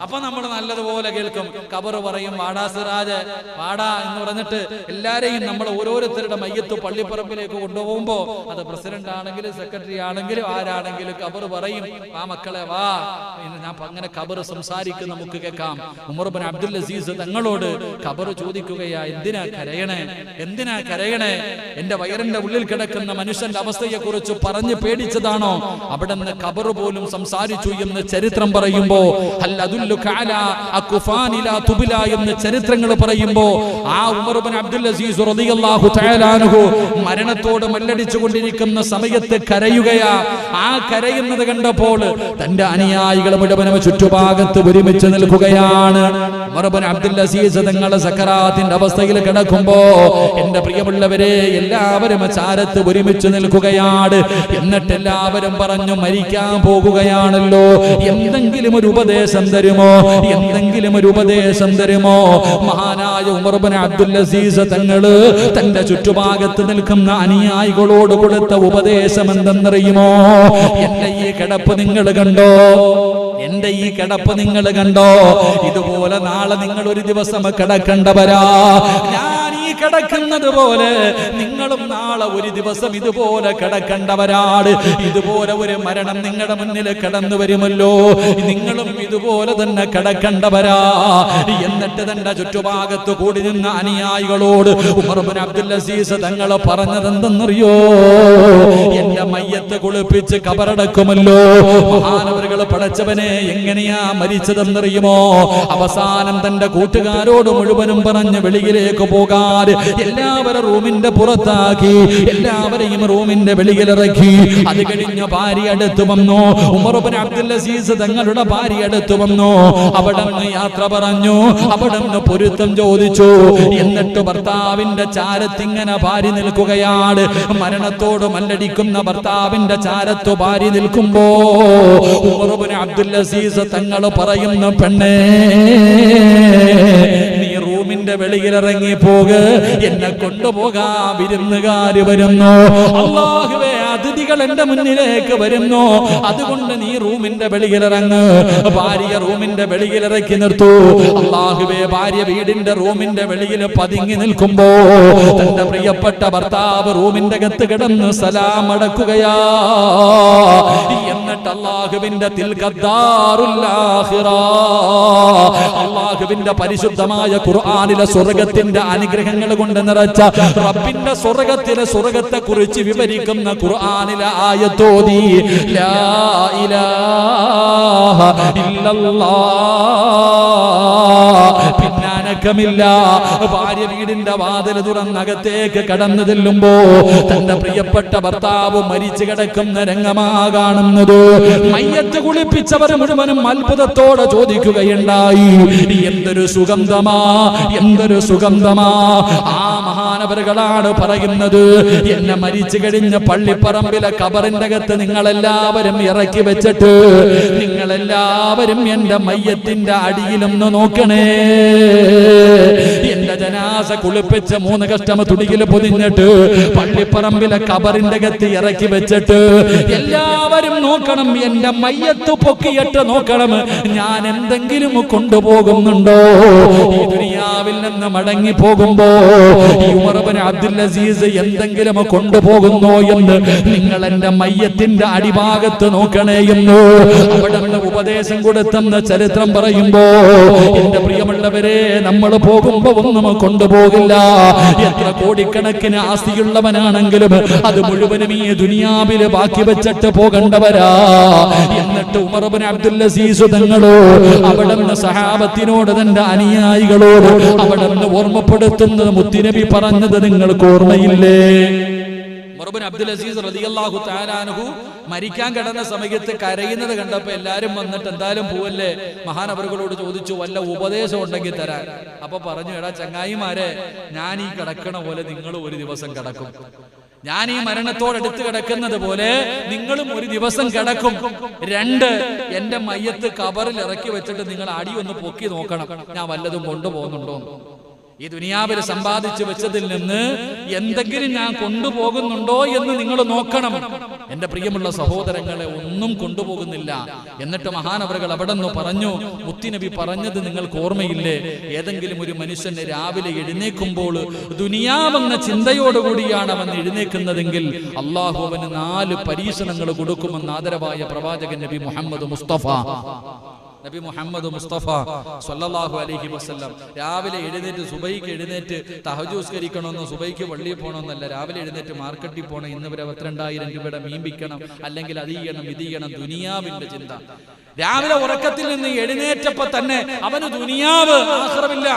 അപ്പൊ നമ്മൾ നല്ലതുപോലെ കേൾക്കും. ഖബർ പറയും, വാടാ സിറാജ് വാടാ എന്ന് പറഞ്ഞിട്ട് എല്ലാരെയും നമ്മൾ ഓരോരുത്തരുടെ മയ്യത്ത് പള്ളിപ്പറമ്പിലേക്ക് കൊണ്ടുപോകുമ്പോ, അത് പ്രസിഡന്റ് ആണെങ്കിലും സെക്രട്ടറി ആണെങ്കിലും ആരാണെങ്കിലും ഖബർ പറയും, ആ മക്കളെ വാ. ഞാൻ അങ്ങനെ ഖബർ സംസാരിക്കും, നമുക്ക് കേൾക്കാം. ഉമർ ഇബ്നു അബ്ദുൽ അസീസ് തങ്ങളോട് ഖബർ ചോദിക്കുകയാ, എന്തിനാ കരയണേ, എന്തിനാ കരയണേ? എന്റെ വയറിന്റെ ഉള്ളിൽ കിടക്കുന്ന മനുഷ്യന്റെ അവസ്ഥയെ കുറിച്ച് പറഞ്ഞ് പേടിച്ചതാണോ? അവിടെ നിന്ന് ഖബർ പോലും സംസാരിച്ചു എന്ന് ചരിത്രം പറയുമ്പോ, എന്ന് ചരിത്രങ്ങൾ പറയുമ്പോ, ആ ഉമർ ഇബ്നു അബ്ദുൽ അസീസ് റളിയല്ലാഹു തആല അൻഹു മരണത്തോട് മല്ലടിച്ചു കൊണ്ടിരിക്കുന്ന സമയത്ത് കരയുകയാ. ആ കരയുന്നത് കണ്ടപ്പോൾ തന്റെ അനുയായികൾ മുഴുവനും ചുറ്റുഭാഗത്ത് ഒരുമിച്ച് നിൽക്കുകയാണ്. ഉമർ ഇബ്നു അബ്ദുൽ അസീസ് തങ്ങൾ സക്കറാത്തിന്റെ അവസ്ഥയിൽ കിടക്കുമ്പോ, എന്റെ പ്രിയമുള്ളവരെ, എല്ലാവരും ചാരത്ത് ഒരുമിച്ച് നിൽക്കുകയാണ്. എന്നിട്ട് എല്ലാവരും പറഞ്ഞു, മരിക്കാൻ പോകുകയാണല്ലോ, എന്തെങ്കിലും ഒരു ഉപദേശം തരുമോ, എന്തെങ്കിലും ഒരു ഉപദേശം തരുമോ? മഹാനായ ഉമർ ഇബ്നു അബ്ദുൽ അസീസ് തങ്ങള് തന്റെ ചുറ്റുഭാഗത്ത് നിൽക്കുന്ന അനുയായികളോട് കൊടുത്ത ഉപദേശം എന്തെന്നറിയുമോ? എന്റെ ഈ കിടപ്പ് നിങ്ങൾ കണ്ടോ? എന്റെ ഈ കിടപ്പ് നിങ്ങൾ കണ്ടോ? ഇതുപോലെ നാളെ നിങ്ങൾ ഒരു ദിവസം കിടക്കേണ്ടവരാ. ഞാൻ ഈ കിടക്കുന്നത് പോലെ നിങ്ങളും നാളെ ഒരു ദിവസം ഇതുപോലെ കിടക്കേണ്ടവരാണ്. ഇതുപോലെ ഒരു മരണം നിങ്ങളുടെ മുന്നിൽ കടന്നു വരുമല്ലോ, നിങ്ങളും ഇതുപോലെ തന്നെ കിടക്കേണ്ടവരാ. എന്നിട്ട് തന്റെ ചുറ്റുഭാഗത്ത് കൂടി നിന്ന അനുയായികളോട് ഉമർ ഇബ്നു അബ്ദുൽ അസീസ് തങ്ങൾ പറഞ്ഞത് എന്തെന്നറിയോ? എന്റെ മയ്യത്ത് കുളിപ്പിച്ച് കബറടക്കുമല്ലോ, മഹാനവറുകൾ പടച്ചവനെ എങ്ങനെയാ മരിച്ചതെന്നറിയുമോ? അവസാനം തന്റെ കൂട്ടുകാരോട് മുഴുവനും പറഞ്ഞ് വെളിയിലേക്ക് പോകാൻ എല്ലാവരും റൂമിന്റെ പുറത്താക്കി, എല്ലാവരെയും റൂമിന്റെ വെളിയിലിറക്കി. അത് കഴിഞ്ഞ് ഭാര്യ അടുത്ത് വന്നു. ഉമർ ഇബ്നു അബ്ദുൽ അസീസ് തങ്ങളുടെ ഭാര്യ അടുത്ത് വന്നു. അവിടെ നിന്ന് യാത്ര പറഞ്ഞു, അവിടെ നിന്ന് പൊരുത്തം ചോദിച്ചു. എന്നിട്ട് ഭർത്താവിന്റെ ചാരത്തിങ്ങനെ ഭാര്യ നിൽക്കുകയാണ്. മരണത്തോട് മല്ലടിക്കുന്ന ഭർത്താവിന്റെ ചാരത്ത് ഭാര്യ നിൽക്കുമ്പോ ഉമർ ഇബ്നു അബ്ദുൽ അസീസ് തങ്ങൾ പറയുന്നു, പെണ്ണേ, നീ റൂമിന്റെ വെളിയിലിറങ്ങി പോക, എന്നെ കൊണ്ടുപോകാ, വിരുന്നുകാര് വരുന്നു. അല്ലാഹുവേ, അതിഥികൾ എന്റെ മുന്നിലേക്ക് വരുന്നു, അതുകൊണ്ട് നീ റൂമിന്റെ വെളിയിലിറങ്ങ്. ഭാര്യ റൂമിന്റെ വെളിയിലിറക്കി നിർത്തൂ. അല്ലാഹുവേ, ഭാര്യ വീടിന്റെ റൂമിന്റെ വെളിയിൽ പതുങ്ങി നിൽക്കുമ്പോ തന്റെ പ്രിയപ്പെട്ട ഭർത്താവ് റൂമിന്റെ അകത്ത് കിടന്ന് സലാം അടക്കുകയാ. എന്നിട്ട് അല്ലാഹുവിന്റെ തിൽഖദ്ദാറുൽ ആഖിറ, അല്ലാഹുവിന്റെ പരിശുദ്ധമായ ഖുർആനിലെ സ്വർഗ്ഗത്തിന്റെ അനുഗ്രഹങ്ങൾ കൊണ്ട് നിറച്ച റബ്ബിന്റെ സ്വർഗ്ഗത്തെ കുറിച്ച് വിവരിക്കുന്ന ഖുർആനിലെ ആയത്തോതി, ലാ ഇലാഹ ഇല്ലല്ലാഹ്. പിന്നാലെ അനക്കമില്ല. ഭാര്യ വീടിന്റെ വാതിൽ തുറന്നകത്തേക്ക് കടന്നു ചെല്ലുമ്പോ തന്റെ പ്രിയപ്പെട്ട ഭർത്താവ് മരിച്ചു കിടക്കുന്ന രംഗമാ കാണുന്നത്. മയ്യത്ത് കുളിപ്പിച്ചവർ മുഴുവനും അത്ഭുതത്തോടെ ചോദിക്കുകയുണ്ടായി, എന്തൊരു സുഗന്ധമാ, എന്തൊരു സുഗന്ധമാ. ആ മഹാനവറുകളാണ് പറയുന്നത്, എന്നെ മരിച്ചു കഴിഞ്ഞ പള്ളിപ്പറമ്പിലെ കബറിന്റെ അകത്ത് നിങ്ങളെല്ലാവരും ഇറക്കി വെച്ചിട്ട് നിങ്ങളെല്ലാവരും എന്റെ മയ്യത്തിന്റെ അടിയിലൊന്ന് നോക്കണേ. എന്റെ ജനാസ കുളിപ്പിച്ച് 3 കഷ്ടം തുണിയിൽ പൊതിഞ്ഞിട്ട് പള്ളിപ്പറമ്പിലെ കബറിന്റെ അകത്ത് ഇറക്കി വെച്ചിട്ട് എല്ലാവരും നോക്കണം, എന്റെ മയ്യത്ത് പൊക്കിയിട്ട് നോക്കണം, ഞാൻ എന്തെങ്കിലും കൊണ്ടുപോകുന്നുണ്ടോ. ഈ ദുനിയാവിൽ നിന്ന് മടങ്ങി പോകുമ്പോ ഉമർ ഇബ്നു അബ്ദുൽ അസീസ് എന്തെങ്കിലും കൊണ്ടുപോകുന്നോ എന്ന് നിങ്ങൾ എന്റെ മയ്യത്തിന്റെ അടിഭാഗത്ത് നോക്കണേ എന്ന് അവിടെ നിന്ന് ഉപദേശം കൊടുത്തെന്ന് ചരിത്രം പറയുമ്പോ, എന്റെ പ്രിയമുള്ളവരെ, നമ്മൾ പോകുമ്പോ ഒന്നും കൊണ്ടുപോകില്ല. എത്ര കോടിക്കണക്കിന് ആസ്തിയുള്ളവനാണെങ്കിലും അത് മുഴുവനും ഈ ദുനിയാവിൽ ബാക്കി വെച്ചിട്ട് പോകേണ്ടവരാ. എന്നിട്ട് ഉമർ ഇബ്നു അബ്ദുൽ അസീസ് തങ്ങളോ അവിടെ നിന്ന് സഹാബത്തിനോട്, തന്റെ അനുയായികളോട് അവിടെ നിന്ന് ഓർമ്മപ്പെടുത്തുന്നത് മുത്തുനബി പറഞ്ഞത് നിങ്ങൾക്ക് ഓർമ്മയില്ലേ? ഉമർ ഇബ്നു അബ്ദുൽ അസീസ് റളിയല്ലാഹു തആല അൻഹു മരിക്കാൻ കിടന്ന സമയത്ത് കരയുന്നത് കണ്ടപ്പോ എല്ലാരും വന്നിട്ട് എന്തായാലും പോവല്ലേ, മഹാനവറുകളോട് ചോദിച്ചു, വല്ല ഉപദേശം ഉണ്ടെങ്കിൽ തരാൻ. അപ്പൊ പറഞ്ഞു, എടാ ചങ്ങായിമാരെ, ഞാൻ ഈ കിടക്കണ പോലെ നിങ്ങൾ ഒരു ദിവസം കിടക്കും. ഞാൻ ഈ മരണത്തോടടുത്ത് കിടക്കുന്നത് പോലെ നിങ്ങളും ഒരു ദിവസം കിടക്കും. 2, എന്റെ മയ്യത്ത് കബറിൽ ഇറക്കി വെച്ചിട്ട് നിങ്ങൾ അടി ഒന്ന് പൊക്കി നോക്കണം, ഞാൻ വല്ലതും കൊണ്ടുപോകുന്നുണ്ടോ. ഈ ദുനിയാവിൽ സമ്പാദിച്ചു വെച്ചതിൽ നിന്ന് എന്തെങ്കിലും ഞാൻ കൊണ്ടുപോകുന്നുണ്ടോ എന്ന് നിങ്ങൾ നോക്കണം. എന്റെ പ്രിയമുള്ള സഹോദരങ്ങളെ, ഒന്നും കൊണ്ടുപോകുന്നില്ല. എന്നിട്ട് മഹാനവറുകൾ അവിടെ നിന്ന് പറഞ്ഞു, മുത്തുനബി പറഞ്ഞത് നിങ്ങൾക്ക് ഓർമ്മയില്ലേ? ഏതെങ്കിലും ഒരു മനുഷ്യന് രാവിലെ എഴുന്നേൽക്കുമ്പോൾ ദുനിയാവെന്ന ചിന്തയോടുകൂടിയാണ് അവൻ എഴുന്നേൽക്കുന്നതെങ്കിൽ അള്ളാഹു അവന് 4 പരീക്ഷണങ്ങൾ കൊടുക്കുമെന്ന് ആദരവായ പ്രവാചകൻ നബി മുഹമ്മദ് മുസ്തഫ സ്വല്ലല്ലാഹു അലൈഹി വസല്ലം രാവിലെ എഴുന്നേറ്റ് സുബൈക്ക് എഴുന്നേറ്റ് തഹജ്ജുദ്സ്കരിക്കണമെന്നോ സുബൈക്ക് പള്ളിയിൽ പോകണമെന്നല്ല, രാവിലെ എഴുന്നേറ്റ് മാർക്കറ്റിൽ പോകണം, ഇന്ന് വരെ 22,000 രൂപയുടെ മീൻ വിൽക്കണം, അല്ലെങ്കിൽ അത് ചെയ്യണം ഇത് ചെയ്യണം, ദുനിയാവിന്റെ ചിന്ത. രാവിലെ ഉറക്കത്തിൽ നിന്ന് എഴുന്നേറ്റപ്പോ തന്നെ അവന് ദുനിയാവ്, ആഖിറമില്ല.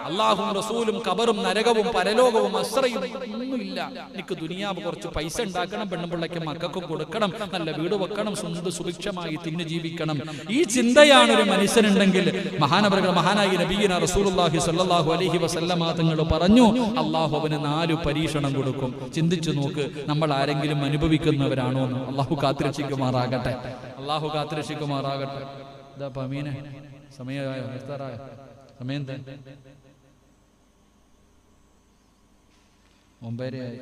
അള്ളാഹും റസൂലും ഖബറും നരകവും പരലോകവും അസ്രയും ഒന്നുമില്ല. എനിക്ക് ദുനിയാവ് കുറച്ച് പൈസ ഉണ്ടാക്കണം, പെണ്ണുപിള്ളയ്ക്ക് മക്കൾക്കും കൊടുക്കണം, നല്ല വീട് വെക്കണം, സുഭിക്ഷമായി തിന്നു ജീവിക്കണം. ഈ ചിന്തയാണ് ഒരു മനുഷ്യനുണ്ടെങ്കിൽ മഹാനവറുകൾ, മഹാനായി നബിയിന റസൂലുള്ളാഹി സ്വല്ലല്ലാഹു അലൈഹി വസല്ലമ തങ്ങൾ പറഞ്ഞു, അള്ളാഹു അവന് 4 പരീക്ഷണം കൊടുക്കും. ചിന്തിച്ചു നോക്ക്, നമ്മൾ ആരെങ്കിലും അനുഭവിക്കുന്നവരാണോ എന്ന്. അള്ളാഹു കാത്തിരക്ഷിക്കുമാറാകട്ടെ, അള്ളാഹു കാത്തിരക്ഷിക്കുമാറാകട്ടെ. ഇതാ പമീനെ സമയമായോ? നിർത്താറായോ? സമയം തന്നെ 9:30 ആയി.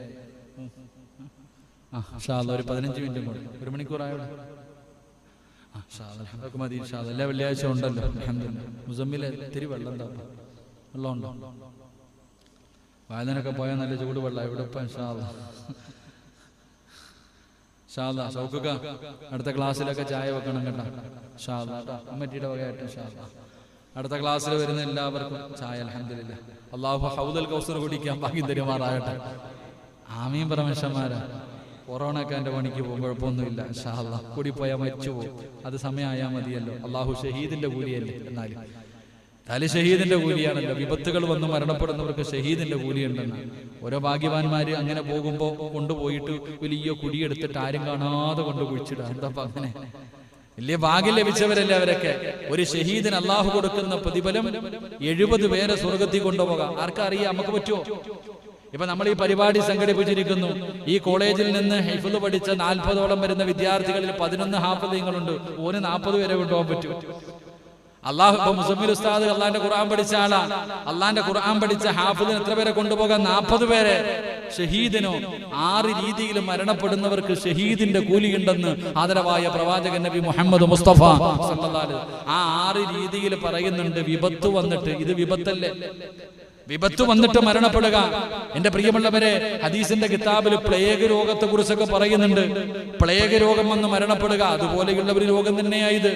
ഒരു 15 മിനിറ്റും കൂടെ, 1 മണിക്കൂറായോ? മതി. എല്ലാ വെള്ളിയാഴ്ച ഉണ്ടല്ലോ അൽഹംദുലില്ലാഹ്. മുസമ്മിലെ ഇത്തിരി വെള്ളം താപ്പാ, വെള്ളം ഉണ്ടോ? വായനൊക്കെ പോയാൽ നല്ല ചൂട് വെള്ളം ഇവിടെ ഇപ്പം. ഷൗക്കുക അടുത്ത ക്ലാസ്സിലൊക്കെ ചായ വെക്കണം കേട്ടോ. കമ്മിറ്റിയുടെ വകയായിട്ട് അടുത്ത ക്ലാസ്സിൽ വരുന്ന എല്ലാവർക്കും ചായ അൽഹംദുലില്ലാഹ്. അല്ലാഹു ഹൗദുൽ കൗസർ കുടിക്കാൻ ഭാഗ്യം തരുമാറാകട്ടെ. ആമീൻ പരമേശ്വരന്മാരാ. കൊറോണയൊക്കെ എൻ്റെ പണിക്ക് പോകും, കുഴപ്പമൊന്നുമില്ല. ഇൻഷാ അല്ലാഹ്. കൂടി പോയാൽ മരിച്ചു പോകും, അത് സമയമായാൽ മതിയല്ലോ. അള്ളാഹു ഷഹീദിന്റെ കൂലിയല്ലേ. എന്നാലും ഷഹീദിന്റെ കൂലിയാണല്ലോ. വിപത്തുകൾ വന്ന് മരണപ്പെടുന്നവർക്ക് ഷഹീദിന്റെ കൂലിയുണ്ടെന്ന്. ഓരോ ഭാഗ്യവാന്മാര് അങ്ങനെ പോകുമ്പോൾ കൊണ്ടുപോയിട്ട് വലിയ കുടിയെടുത്തിട്ട് ആരും കാണാതെ കൊണ്ട് കുഴിച്ചിടുക. എന്താ അങ്ങനെ വലിയ ഭാഗ്യം ലഭിച്ചവരല്ലേ അവരൊക്കെ. ഒരു ഷഹീദിന് അള്ളാഹു കൊടുക്കുന്ന പ്രതിഫലം 70 പേരെ സ്വർഗത്തിൽ കൊണ്ടുപോകാം. ആർക്കറിയാം? നമുക്ക് പറ്റുമോ? ഇപ്പൊ നമ്മൾ ഈ പരിപാടി സംഘടിപ്പിച്ചിരിക്കുന്നു. ഈ കോളേജിൽ നിന്ന് ഹിഫ്ള് പഠിച്ച 40ഓളം വരുന്ന വിദ്യാർത്ഥികളിൽ 11 ഹാഫിളുകളുണ്ട്. ഓന് 40 പേരെ കൊണ്ടുപോകാൻ പറ്റും. അള്ളാഹു ഇപ്പൊ മുസമ്മിൽ ഉസ്താദ് അള്ളാന്റെ ഖുർആൻ പഠിച്ച ആളാണ്. അള്ളാന്റെ ഖുർആൻ പഠിച്ച ഹാഫിളിന് എത്ര പേരെ കൊണ്ടുപോകാൻ? 40 പേരെ. ഷഹീദിനോ 6 രീതിയിൽ മരണപ്പെടുന്നവർക്ക് ഷഹീദിന്റെ കൂലിയുണ്ടെന്ന് ആദരവായ പ്രവാചകൻ നബി മുഹമ്മദ് മുസ്തഫ സല്ലല്ലാഹു അലൈഹി വസല്ലം ആ 6 രീതിയിൽ പറയുന്നുണ്ട്. വിപത്ത് വന്നിട്ട്, ഇത് വിപത്തല്ലേ? വിപത്ത് വന്നിട്ട് മരണപ്പെടുക. എന്റെ പ്രിയമുള്ളവരെ, ഹദീസിന്റെ കിതാബിൽ പ്ലേഗ് രോഗത്തെ കുറിച്ചൊക്കെ പറയുന്നുണ്ട്. പ്ലേഗ് രോഗം വന്ന് മരണപ്പെടുക, അതുപോലെയുള്ള ഒരു രോഗം തന്നെയായത്.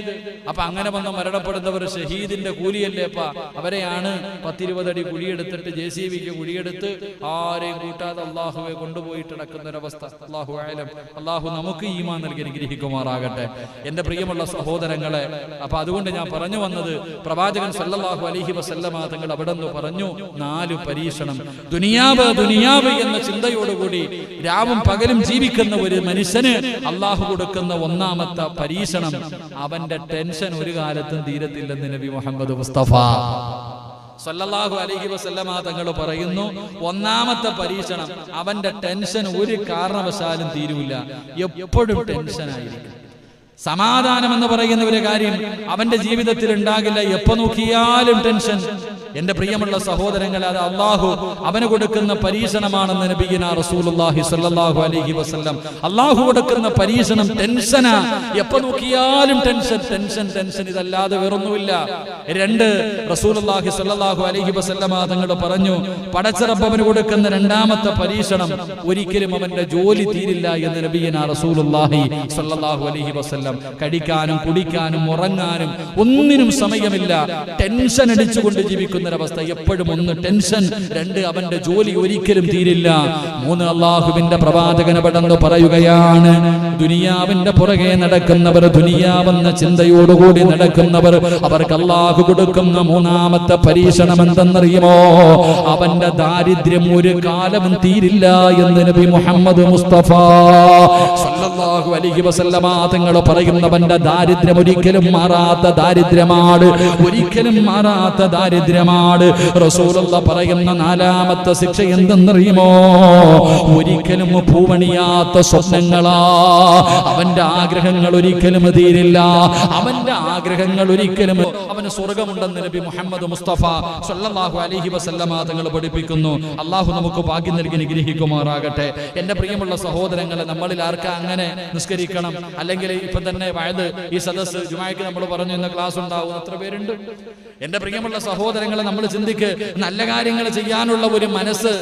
അപ്പൊ അങ്ങനെ വന്ന് മരണപ്പെടുന്നവർ ഷഹീദിന്റെ കൂലിയല്ലേപ്പ. അവരെയാണ് 10-20 അടി കുഴിയെടുത്തിട്ട് JCBക്ക് കുഴിയെടുത്ത് ആരെയും കൂട്ടാതെ അള്ളാഹുവെ കൊണ്ടുപോയിട്ട് നടക്കുന്ന ഒരവസ്ഥ. അള്ളാഹു ആലം. അള്ളാഹു നമുക്ക് ഈമാൻ നൽകി അനുഗ്രഹിക്കുമാറാകട്ടെ. എന്റെ പ്രിയമുള്ള സഹോദരങ്ങളെ, അപ്പൊ അതുകൊണ്ട് ഞാൻ പറഞ്ഞു വന്നത്, പ്രവാചകൻ സല്ലല്ലാഹു അലൈഹി വസല്ലമ തങ്ങൾ അവിടെ നിന്ന് പറഞ്ഞു 4 പരീക്ഷണം. ദുനിയാവ് എന്ന ചിന്തയോടുകൂടി രാവും പകലും ജീവിക്കുന്ന ഒരു മനുഷ്യന് അള്ളാഹു കൊടുക്കുന്ന ഒന്നാമത്തെ പരീക്ഷണം, അവന്റെ ടെൻഷൻ ഒരു കാലത്തും തീരത്തില്ലെന്ന് നബി മുഹമ്മദ് മുസ്തഫ സല്ലല്ലാഹു അലൈഹി വസല്ലമ തങ്ങൾ പറയുന്നു. ഒന്നാമത്തെ പരീക്ഷണം, അവന്റെ ടെൻഷൻ ഒരു കാരണവശാലും തീരൂല, എപ്പോഴും ടെൻഷനായിരിക്കും. സമാധാനം എന്ന് പറയുന്ന ഒരു കാര്യം അവന്റെ ജീവിതത്തിൽ ഉണ്ടാകില്ല. എപ്പോ നോക്കിയാലും ടെൻഷൻ. എന്റെ പ്രിയമുള്ള സഹോദരങ്ങളെ, അത് അള്ളാഹു അവന് കൊടുക്കുന്ന പരീക്ഷണമാണെന്ന് നബിയിന റസൂലുള്ളാഹി സ്വല്ലല്ലാഹു അലൈഹി വസല്ലം. അള്ളാഹു കൊടുക്കുന്ന പരീക്ഷണം ടെൻഷനാ. എപ്പോ നോക്കിയാലും ടെൻഷൻ, ഇതല്ലാതെ വേറൊന്നുമില്ല. 2, റസൂലുള്ളാഹി സ്വല്ലല്ലാഹു അലൈഹി വസല്ലം തങ്ങൾ പറഞ്ഞു, പടച്ച റബ്ബ് അവന് കൊടുക്കുന്ന രണ്ടാമത്തെ പരീക്ഷണം, ഒരിക്കലും അവന്റെ ജോലി തീരില്ല എന്ന് നബിയിന റസൂലുള്ളാഹി സ്വല്ലല്ലാഹു അലൈഹി വസല്ലം. കഴിക്കാനും കുടിക്കാനും ഉറങ്ങാനും ഒന്നിനും സമയമില്ല. ടെൻഷൻ അടിച്ചുകൊണ്ട് ജീവിക്കുന്ന ഒരവസ്ഥ. എപ്പോഴും 1 ടെൻഷൻ, 2 അവന്റെ ജോലി ഒരിക്കലും തീരില്ല. 3 അള്ളാഹുവിന്റെ പ്രവാചകൻ പെട്ടെന്ന് പറയുകയാണ്, ദുനിയാവിന്റെ പുറകെ നടക്കുന്നവർ, ദുനിയാവെന്ന ചിന്തയോടുകൂടി നടക്കുന്നവർ, അവർക്ക് അള്ളാഹു കൊടുക്കുന്ന 3ാമത്തെ പരീക്ഷണം എന്തെന്നറിയുമോ? അവന്റെ ദാരിദ്ര്യം ഒരു കാലവും തീരില്ല എന്ന് നബി മുഹമ്മദ് മുസ്തഫ സല്ലല്ലാഹു അലൈഹി വസല്ലമ തങ്ങൾ പറയുന്നവന്റെ ദാരിദ്ര്യം ഒരിക്കലും മാറാത്ത ദാരിദ്ര്യമാണ്, ഒരിക്കലും മാറാത്ത ദാരിദ്ര്യമാണ്. റസൂലുള്ള പറയുന്ന 4ാമത്തെ ശിക്ഷ എന്തെന്നറിയുമോ? ഒരിക്കലും പൂവണിയാത്ത സ്വപ്നങ്ങളാ. അവന്റെ ആഗ്രഹങ്ങൾ ഒരിക്കലും തീരില്ല. അവന്റെ ആഗ്രഹങ്ങൾ ഒരിക്കലും, അവന് സ്വർഗമുണ്ടെന്ന് നബി മുഹമ്മദ് മുസ്തഫ സല്ലല്ലാഹു അലൈഹി വസല്ലമ തങ്ങൾ പഠിപ്പിക്കുന്നു. അള്ളാഹു നമുക്ക് ഭാഗ്യം നൽകി അനുഗ്രഹിക്കുമാറാകട്ടെ. എന്റെ പ്രിയമുള്ള സഹോദരങ്ങളെ, നമ്മളിൽ ആർക്കാ അങ്ങനെ നിസ്കരിക്കണം, അല്ലെങ്കിൽ ഇപ്പൊ തന്നെ വയത് ഈ സദസ്സ് ജുമായ്ക്ക് നമ്മൾ പറഞ്ഞു ഇന്ന് ക്ലാസ് ഉണ്ടാവും, എത്ര പേരുണ്ട്? എന്റെ പ്രിയമുള്ള സഹോദരങ്ങളെ, നമ്മൾ ചിന്തിക്ക്, നല്ല കാര്യങ്ങൾ ചെയ്യാനുള്ള ഒരു മനസ്സ്.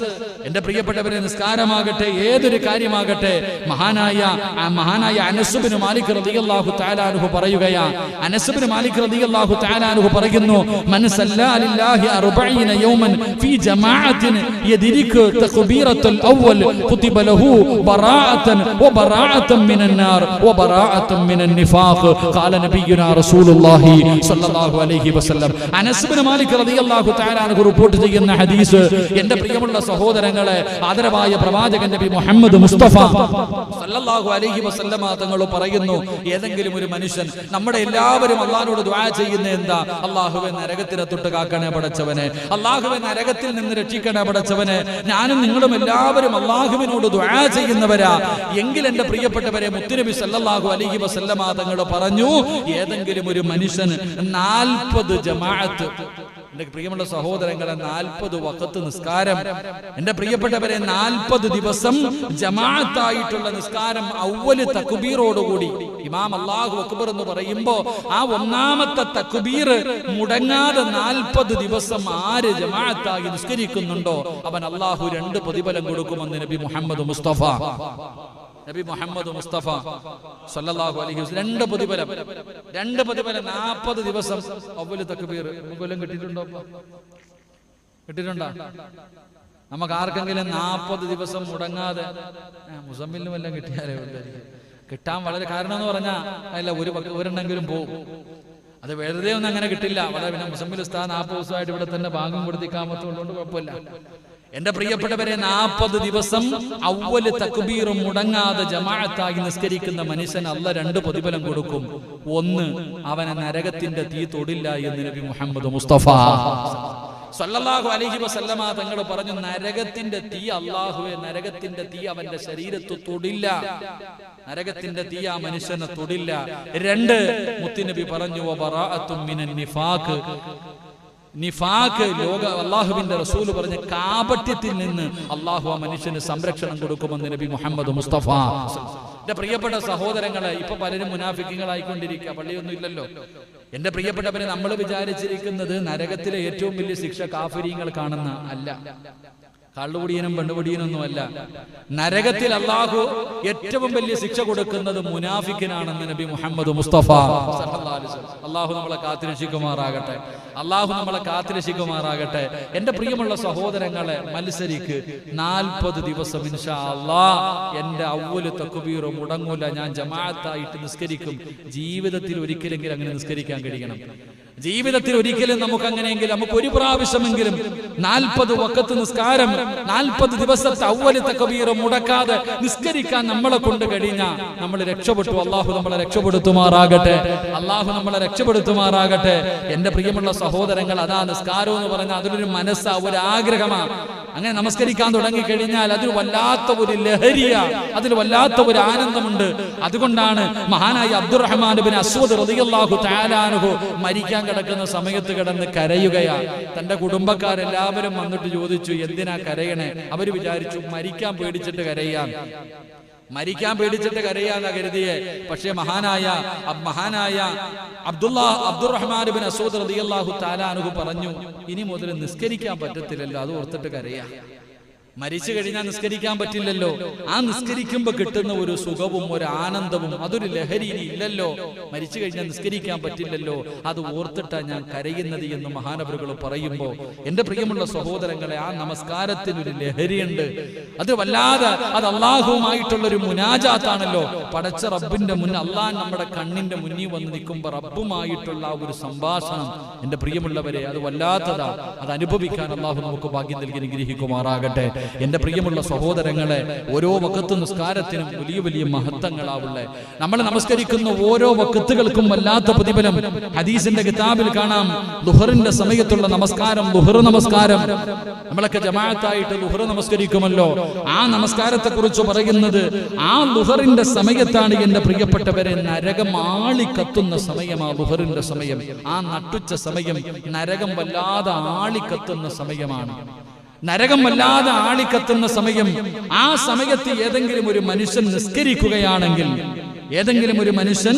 എന്റെ പ്രിയപ്പെട്ടവരെ, നിസ്കാരമാകട്ടെ, ഏതൊരു കാര്യമാകട്ടെ, മഹാനായ അനസ് ഇബ്നു മാലിക് റളിയല്ലാഹു തആല അൻഹു പറയുകയാ. അനസ് ഇബ്നു മാലിക് റളിയല്ലാഹു തആല അൻഹു പറയുന്നു, മൻ സല്ലാ ലില്ലാഹി 40 യൗമൻ ഫീ ജമാഅത്തിൻ യദ്രികു തക്ബീറത്തുൽ അവ്വൽ കുതിബ ലഹു ബറാഅത്തൻ മിനൻ നാർ വബറാഅത്തൻ മിനൻ നിഫാഖ്. ഖാല നബിയുനാ റസൂലുള്ളാഹി സ്വല്ലല്ലാഹു അലൈഹി വസല്ലം. അനസ് ഇബ്നു മാലിക് റളിയല്ലാഹു തആല അൻഹു റിപ്പോർട്ട് ചെയ്യുന്ന ഹദീസ്. എന്റെ പ്രിയമുള്ള സഹോദരങ്ങളെ, ആദരവായ പ്രവാചകൻ നബി മുഹമ്മദ് മുസ്തഫ സല്ലല്ലാഹു അലൈഹി വസല്ലമ തങ്ങൾ പറയുന്നു, ഏതെങ്കിലും ഒരു മനുഷ്യൻ, നമ്മുടെ എല്ലാവരും അല്ലാഹുവോട് ദുആ ചെയ്യുന്ന എന്താ? അല്ലാഹുവേ നരകത്തിനെ തൊട്ട് കാക്കണേ പടച്ചവനെ, അല്ലാഹുവേ നരകത്തിൽ നിന്ന് രക്ഷിക്കണേ പടച്ചവനെ. ഞാനും നിങ്ങളും എല്ലാവരും അല്ലാഹുവിനോട് ദുആ ചെയ്യുന്നവരാ. എങ്കിൽ എന്റെ പ്രിയപ്പെട്ടവരെ, മുത്തുനബി സല്ലല്ലാഹു അലൈഹി വസല്ലമ തങ്ങൾ പറഞ്ഞു, ഏതെങ്കിലും ഒരു മനുഷ്യൻ 40 ജമാഅത്ത്, എന്റെ പ്രിയമുള്ള സഹോദരങ്ങളെ, 40 വഖത്ത് നിസ്കാരം, എന്റെ പ്രിയപ്പെട്ടവരെ, 40 ദിവസം ജമാഅത്തായിട്ടുള്ള നിസ്കാരം, അവ്വല് തക്ബീറോടുകൂടി ഇമാം അല്ലാഹു അക്ബർ എന്ന് പറയുമ്പോ ആ 1ാമത്തെ തക്ബീർ മുടങ്ങാതെ 40 ദിവസം ആര് ജമാഅത്തായി നിസ്കരിക്കുന്നുണ്ടോ അവൻ അല്ലാഹു 2 പ്രതിഫലം കൊടുക്കുമെന്ന് നബി മുഹമ്മദ് മുസ്തഫ സല്ലല്ലാഹു അലൈഹി വസല്ലം. 2 പ്രതിഫലം 40 ദിവസം അവ്വല് തക്ബീർ. കൊല്ലം കിട്ടിയിട്ടുണ്ടോ? കിട്ടിയിട്ടുണ്ടോ? നമുക്ക് ആർക്കെങ്കിലും 40 ദിവസം മുടങ്ങാതെ, മുസമ്മിലിനും എല്ലാം കിട്ടിയാലേ കിട്ടാൻ വളരെ, കാരണം എന്ന് പറഞ്ഞാൽ അല്ല, ഒരെണ്ണെങ്കിലും പോകും. അത് വെറുതെ ഒന്നും അങ്ങനെ കിട്ടില്ല. വളരെ പിന്നെ മുസമ്മിൽ ഉസ്താദ് 40 ദിവസമായിട്ട് ഇവിടെ തന്നെ ഭാഗം കൊടുത്തിക്കാമത്തുകൊണ്ട് കുഴപ്പമില്ല. എന്റെ പ്രിയപ്പെട്ടവരെ, 40 ദിവസം അവ്വല് തക്ബീറും മുടങ്ങാതെ ജമാഅത്തായി നിസ്കരിക്കുന്ന മനുഷ്യൻ അല്ലാഹ് 2 പ്രതിഫലം കൊടുക്കും. 1, അവനെ നരകത്തിന്റെ തീ തൊടില്ല എന്ന് നബി മുഹമ്മദ് മുസ്തഫ സല്ലല്ലാഹു അലൈഹി വസല്ലമ തങ്ങൾ പറഞ്ഞു, നരകത്തിന്റെ തീ, അല്ലാഹുവേ നരകത്തിന്റെ തീ അവന്റെ ശരീരത്ത് തൊടില്ല, നരകത്തിന്റെ തീ ആ മനുഷ്യനെ തൊടില്ല. 2, മുത്തുനബി പറഞ്ഞു, വബറാഅത്തും മിനൻ നിഫാഖ്, നിഫാഖ്, ലോക അല്ലാഹുവിന്റെ റസൂൽ പറഞ്ഞ കാപട്യത്തിൽ നിന്ന് അല്ലാഹു ആ മനുഷ്യന് സംരക്ഷണം കൊടുക്കുമെന്ന് നബി മുഹമ്മദ് മുസ്തഫ. എന്റെ പ്രിയപ്പെട്ട സഹോദരങ്ങളെ, ഇപ്പൊ പലരും മുനാഫിക്കുകളായിക്കൊണ്ടിരിക്കുക. പള്ളിയൊന്നും ഇല്ലല്ലോ, എന്റെ പ്രിയപ്പെട്ടവരെ, നമ്മൾ വിചാരിച്ചിരിക്കുന്നത് നരകത്തിലെ ഏറ്റവും വലിയ ശിക്ഷ കാഫിരീങ്ങൾ കാണുന്ന അല്ല, കള്ളുകുടിയനും പെണ്ണുകുടിയനൊന്നുമല്ല. നരകത്തിൽ അള്ളാഹു ഏറ്റവും വലിയ ശിക്ഷ കൊടുക്കുന്നത് മുനാഫിക്കിനാണെന്ന് നബി മുഹമ്മദ് മുസ്തഫ സല്ലല്ലാഹു അലൈഹി വസല്ലം. അള്ളാഹു നമ്മളെ കാത്തിരക്ഷിക്കുമാറാകട്ടെ, അള്ളാഹു നമ്മളെ കാത്തിരക്ഷിക്കുമാറാകട്ടെ. എന്റെ പ്രിയമുള്ള സഹോദരങ്ങളെ, മത്സരിക്ക് 40 ദിവസം ഇൻഷാ അല്ലാഹ് എന്റെ അവ്വല് തക്ബീർ മുടങ്ങൂല, ഞാൻ ജമാഅത്തായിട്ട് നിസ്കരിക്കും. ജീവിതത്തിൽ ഒരിക്കലെങ്കിലും അങ്ങനെ നിസ്കരിക്കാൻ കഴിയണം. ജീവിതത്തിൽ ഒരിക്കലും നമുക്ക് അങ്ങനെയെങ്കിലും, നമുക്ക് ഒരു പ്രാവശ്യമെങ്കിലും 40 വഖത്ത് നിസ്കാരം, 40 ദിവസത്തെ അവ്വല് തക്ബീർ മുടക്കാതെ നിസ്കരിക്കാൻ നമ്മളെ കൊണ്ട് കഴിഞ്ഞാൽ നമ്മൾ രക്ഷപ്പെട്ടു. അള്ളാഹു നമ്മളെ രക്ഷപ്പെടുത്തുമാറാകട്ടെ, അള്ളാഹു നമ്മളെ രക്ഷപ്പെടുത്തുമാറാകട്ടെ. എന്റെ പ്രിയമുള്ള സഹോദരങ്ങൾ, അതാ നിസ്കാരം എന്ന് പറഞ്ഞാൽ അതിലൊരു മനസ്സാ, ഒരു ആഗ്രഹമാണ്. അങ്ങനെ നമസ്കരിക്കാൻ തുടങ്ങിക്കഴിഞ്ഞാൽ അതിൽ വല്ലാത്ത ഒരു ലഹരിയ, അതിൽ വല്ലാത്ത ഒരു ആനന്ദമുണ്ട്. അതുകൊണ്ടാണ് മഹാനായ അബ്ദുറഹ്മാൻ ഇബ്നു അസ്വദ് റളിയല്ലാഹു തആല അൻഹു മരിക്കാൻ കിടക്കുന്ന സമയത്ത് കിടന്ന് കരയുകയാണ്. തന്റെ കുടുംബക്കാരെല്ലാവരും വന്നിട്ട് ചോദിച്ചു, എന്തിനാ കരയണേ? അവര് വിചാരിച്ചു മരിക്കാൻ പേടിച്ചിട്ട് കരയാൻ, മരിക്കാൻ പേടിച്ചിട്ട് കരയാന്നാ കരുതിയെ. പക്ഷേ മഹാനായ അബ്ദുറഹ്മാൻ ഇബ്നു അസ്വദ് റളിയല്ലാഹു തആല അൻഹു പറഞ്ഞു, ഇനി മുതൽ നിസ്കരിക്കാൻ പറ്റത്തില്ലല്ലോ, അത് ഓർത്തിട്ട് കരയാ. മരിച്ചു കഴിഞ്ഞാൽ നിസ്കരിക്കാൻ പറ്റില്ലല്ലോ. ആ നിസ്കരിക്കുമ്പോ കിട്ടുന്ന ഒരു സുഖവും ഒരു ആനന്ദവും അതൊരു ലഹരി ഇല്ലല്ലോ. മരിച്ചു കഴിഞ്ഞാൽ നിസ്കരിക്കാൻ പറ്റില്ലല്ലോ, അത് ഓർത്തിട്ടാ ഞാൻ കരയുന്നത് എന്ന് മഹാനവറുകൾ പറയുമ്പോ, എന്റെ പ്രിയമുള്ള സഹോദരങ്ങളെ, ആ നമസ്കാരത്തിനൊരു ലഹരിയുണ്ട്. അത് വല്ലാതെ, അത് അള്ളാഹുവുമായിട്ടുള്ളൊരു മുനാജാത്താണല്ലോ. പടച്ച റബ്ബിന്റെ മുന്നിൽ, അള്ളാഹ് നമ്മുടെ കണ്ണിന്റെ മുന്നിൽ വന്ന് നിൽക്കുമ്പോ റബ്ബുമായിട്ടുള്ള ആ ഒരു സംഭാഷണം, എന്റെ പ്രിയമുള്ളവരെ, അത് വല്ലാത്തതാ. അത് അനുഭവിക്കാൻ അള്ളാഹു നമുക്ക് ഭാഗ്യം നൽകി അനുഗ്രഹിക്കുമാറാകട്ടെ. എന്റെ പ്രിയമുള്ള സഹോദരങ്ങളെ, ഓരോ വഖത്ത് നിസ്കാരത്തിനും വലിയ വലിയ മഹത്വങ്ങളാവുള്ളേ. നമ്മൾ നമസ്കരിക്കുന്ന ഓരോ വഖത്തുകൾക്കും വല്ലാത്ത പ്രതിഫലം. ഹദീസിന്റെ കിതാബിൽ കാണാം, ളുഹറിന്റെ സമയത്തുള്ള നമസ്കാരം, ളുഹർ നമസ്കാരം, നമ്മളൊക്കെ ജമാഅത്തായിട്ട് ളുഹർ നമസ്കരിക്കുമല്ലോ. ആ നമസ്കാരത്തെ കുറിച്ച് പറയുന്നത്, ആ ളുഹറിന്റെ സമയത്താണ് എന്റെ പ്രിയപ്പെട്ടവരെ നരകം ആളിക്കത്തുന്ന സമയം. ആ ളുഹറിന്റെ സമയം, ആ നട്ടുച്ച സമയം നരകം വല്ലാതെ ആളിക്കത്തുന്ന സമയമാണ്. നരകം വല്ലാതെ ആളിക്കത്തുന്ന സമയം. ആ സമയത്ത് ഏതെങ്കിലും ഒരു മനുഷ്യൻ നിസ്കരിക്കുകയാണെങ്കിൽ, ഏതെങ്കിലും ഒരു മനുഷ്യൻ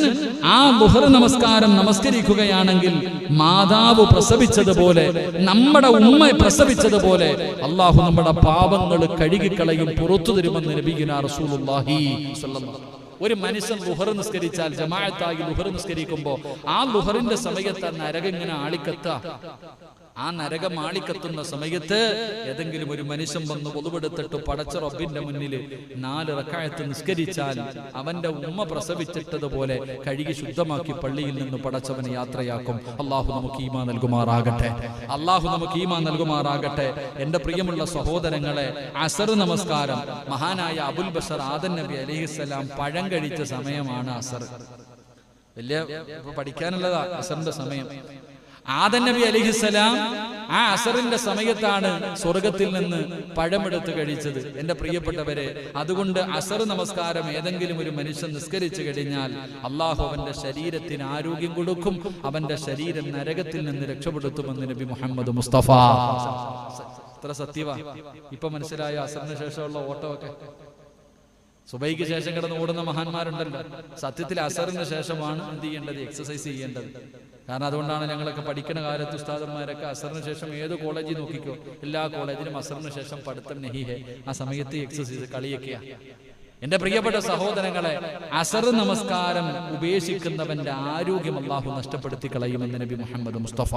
ആ ളുഹർ നമസ്കാരം നമസ്കരിക്കുകയാണെങ്കിൽ, മാതാവ് പ്രസവിച്ചതുപോലെ, നമ്മുടെ ഉമ്മ പ്രസവിച്ചതുപോലെ അള്ളാഹു നമ്മുടെ പാപങ്ങൾ കഴുകിക്കളയും, പുറത്തു തരുമെന്ന് നബിയുനാ റസൂലുള്ളാഹി സ്വല്ലല്ലാഹു അലൈഹി വസല്ലം. ഒരു മനുഷ്യൻ ളുഹർ നിസ്കരിച്ചാൽ, ജമാഅത്തായി ളുഹർ നിസ്കരിക്കുമ്പോൾ ആ ളുഹറിന്റെ സമയത്ത് നരകം ഇങ്ങനെ ആളിക്കത്ത, ആ നരകം ആളിക്കത്തുന്ന സമയത്ത് ഏതെങ്കിലും ഒരു മനുഷ്യൻ വന്ന് ഒളിവെടുത്തിട്ട് പടച്ച റബ്ബിന്റെ മുന്നിൽ 4 റക്അത്ത് നിസ്കരിച്ചാൽ അവന്റെ ഉമ്മ പ്രസവിച്ചിട്ടതുപോലെ കഴുകി ശുദ്ധമാക്കി പള്ളിയിൽ നിന്ന് പടച്ചവനെ യാത്രയാക്കും. അള്ളാഹു നമുക്ക് ഈമാൻ നൽകുമാറാകട്ടെ, അള്ളാഹു നമുക്ക് ഈമാൻ നൽകുമാറാകട്ടെ. എന്റെ പ്രിയമുള്ള സഹോദരങ്ങളെ, അസർ നമസ്കാരം, മഹാനായ അബുൽ ബഷർ ആദം നബി അലൈഹിസ്സലാം പഴം കഴിച്ച സമയമാണ് അസർ. വലിയ പഠിക്കാനുള്ളതാ അസറിന്റെ സമയം. ആദം നബി അലൈഹിസ്സലാം ആ അസറിന്റെ സമയത്താണ് സ്വർഗത്തിൽ നിന്ന് പഴമെടുത്ത് കഴിച്ചത്. എന്റെ പ്രിയപ്പെട്ടവരെ, അതുകൊണ്ട് അസർ നമസ്കാരം ഏതെങ്കിലും ഒരു മനുഷ്യൻ നിസ്കരിച്ചു കഴിഞ്ഞാൽ അള്ളാഹു അവന്റെ ശരീരത്തിന് ആരോഗ്യം കൊടുക്കും, അവന്റെ ശരീരം നരകത്തിൽ നിന്ന് രക്ഷപ്പെടുത്തുമെന്ന് നബി മുഹമ്മദ് മുസ്തഫ. എത്ര സത്യവാ! ഇപ്പൊ മനസ്സിലായ അസറിന് ശേഷമുള്ള ഓട്ടമൊക്കെ. സുബൈക്ക് ശേഷം കിടന്ന് ഓടുന്ന മഹാന്മാരുണ്ടല്ലോ. സത്യത്തിൽ അസറിന് ശേഷമാണ് എന്ത് ചെയ്യേണ്ടത്? എക്സസൈസ് ചെയ്യേണ്ടത്. കാരണം അതുകൊണ്ടാണ് ഞങ്ങളൊക്കെ പഠിക്കുന്ന കാലത്ത് ഉസ്താദന്മാരൊക്കെ അസറിന് ശേഷം ഏത് കോളേജിൽ നോക്കിക്കോ, എല്ലാ കോളേജിലും അസറിന് ശേഷം പഠിത്തം നഹിഹെ. ആ സമയത്ത് എക്സസൈസ്, കളിയൊക്കെയാണ്. എന്റെ പ്രിയപ്പെട്ട സഹോദരങ്ങളെ, അസർ നമസ്കാരം ഉപേക്ഷിക്കുന്നവന്റെ ആരോഗ്യം അള്ളാഹു നഷ്ടപ്പെടുത്തി കളയുമെന്ന് നബി മുഹമ്മദ് മുസ്തഫ.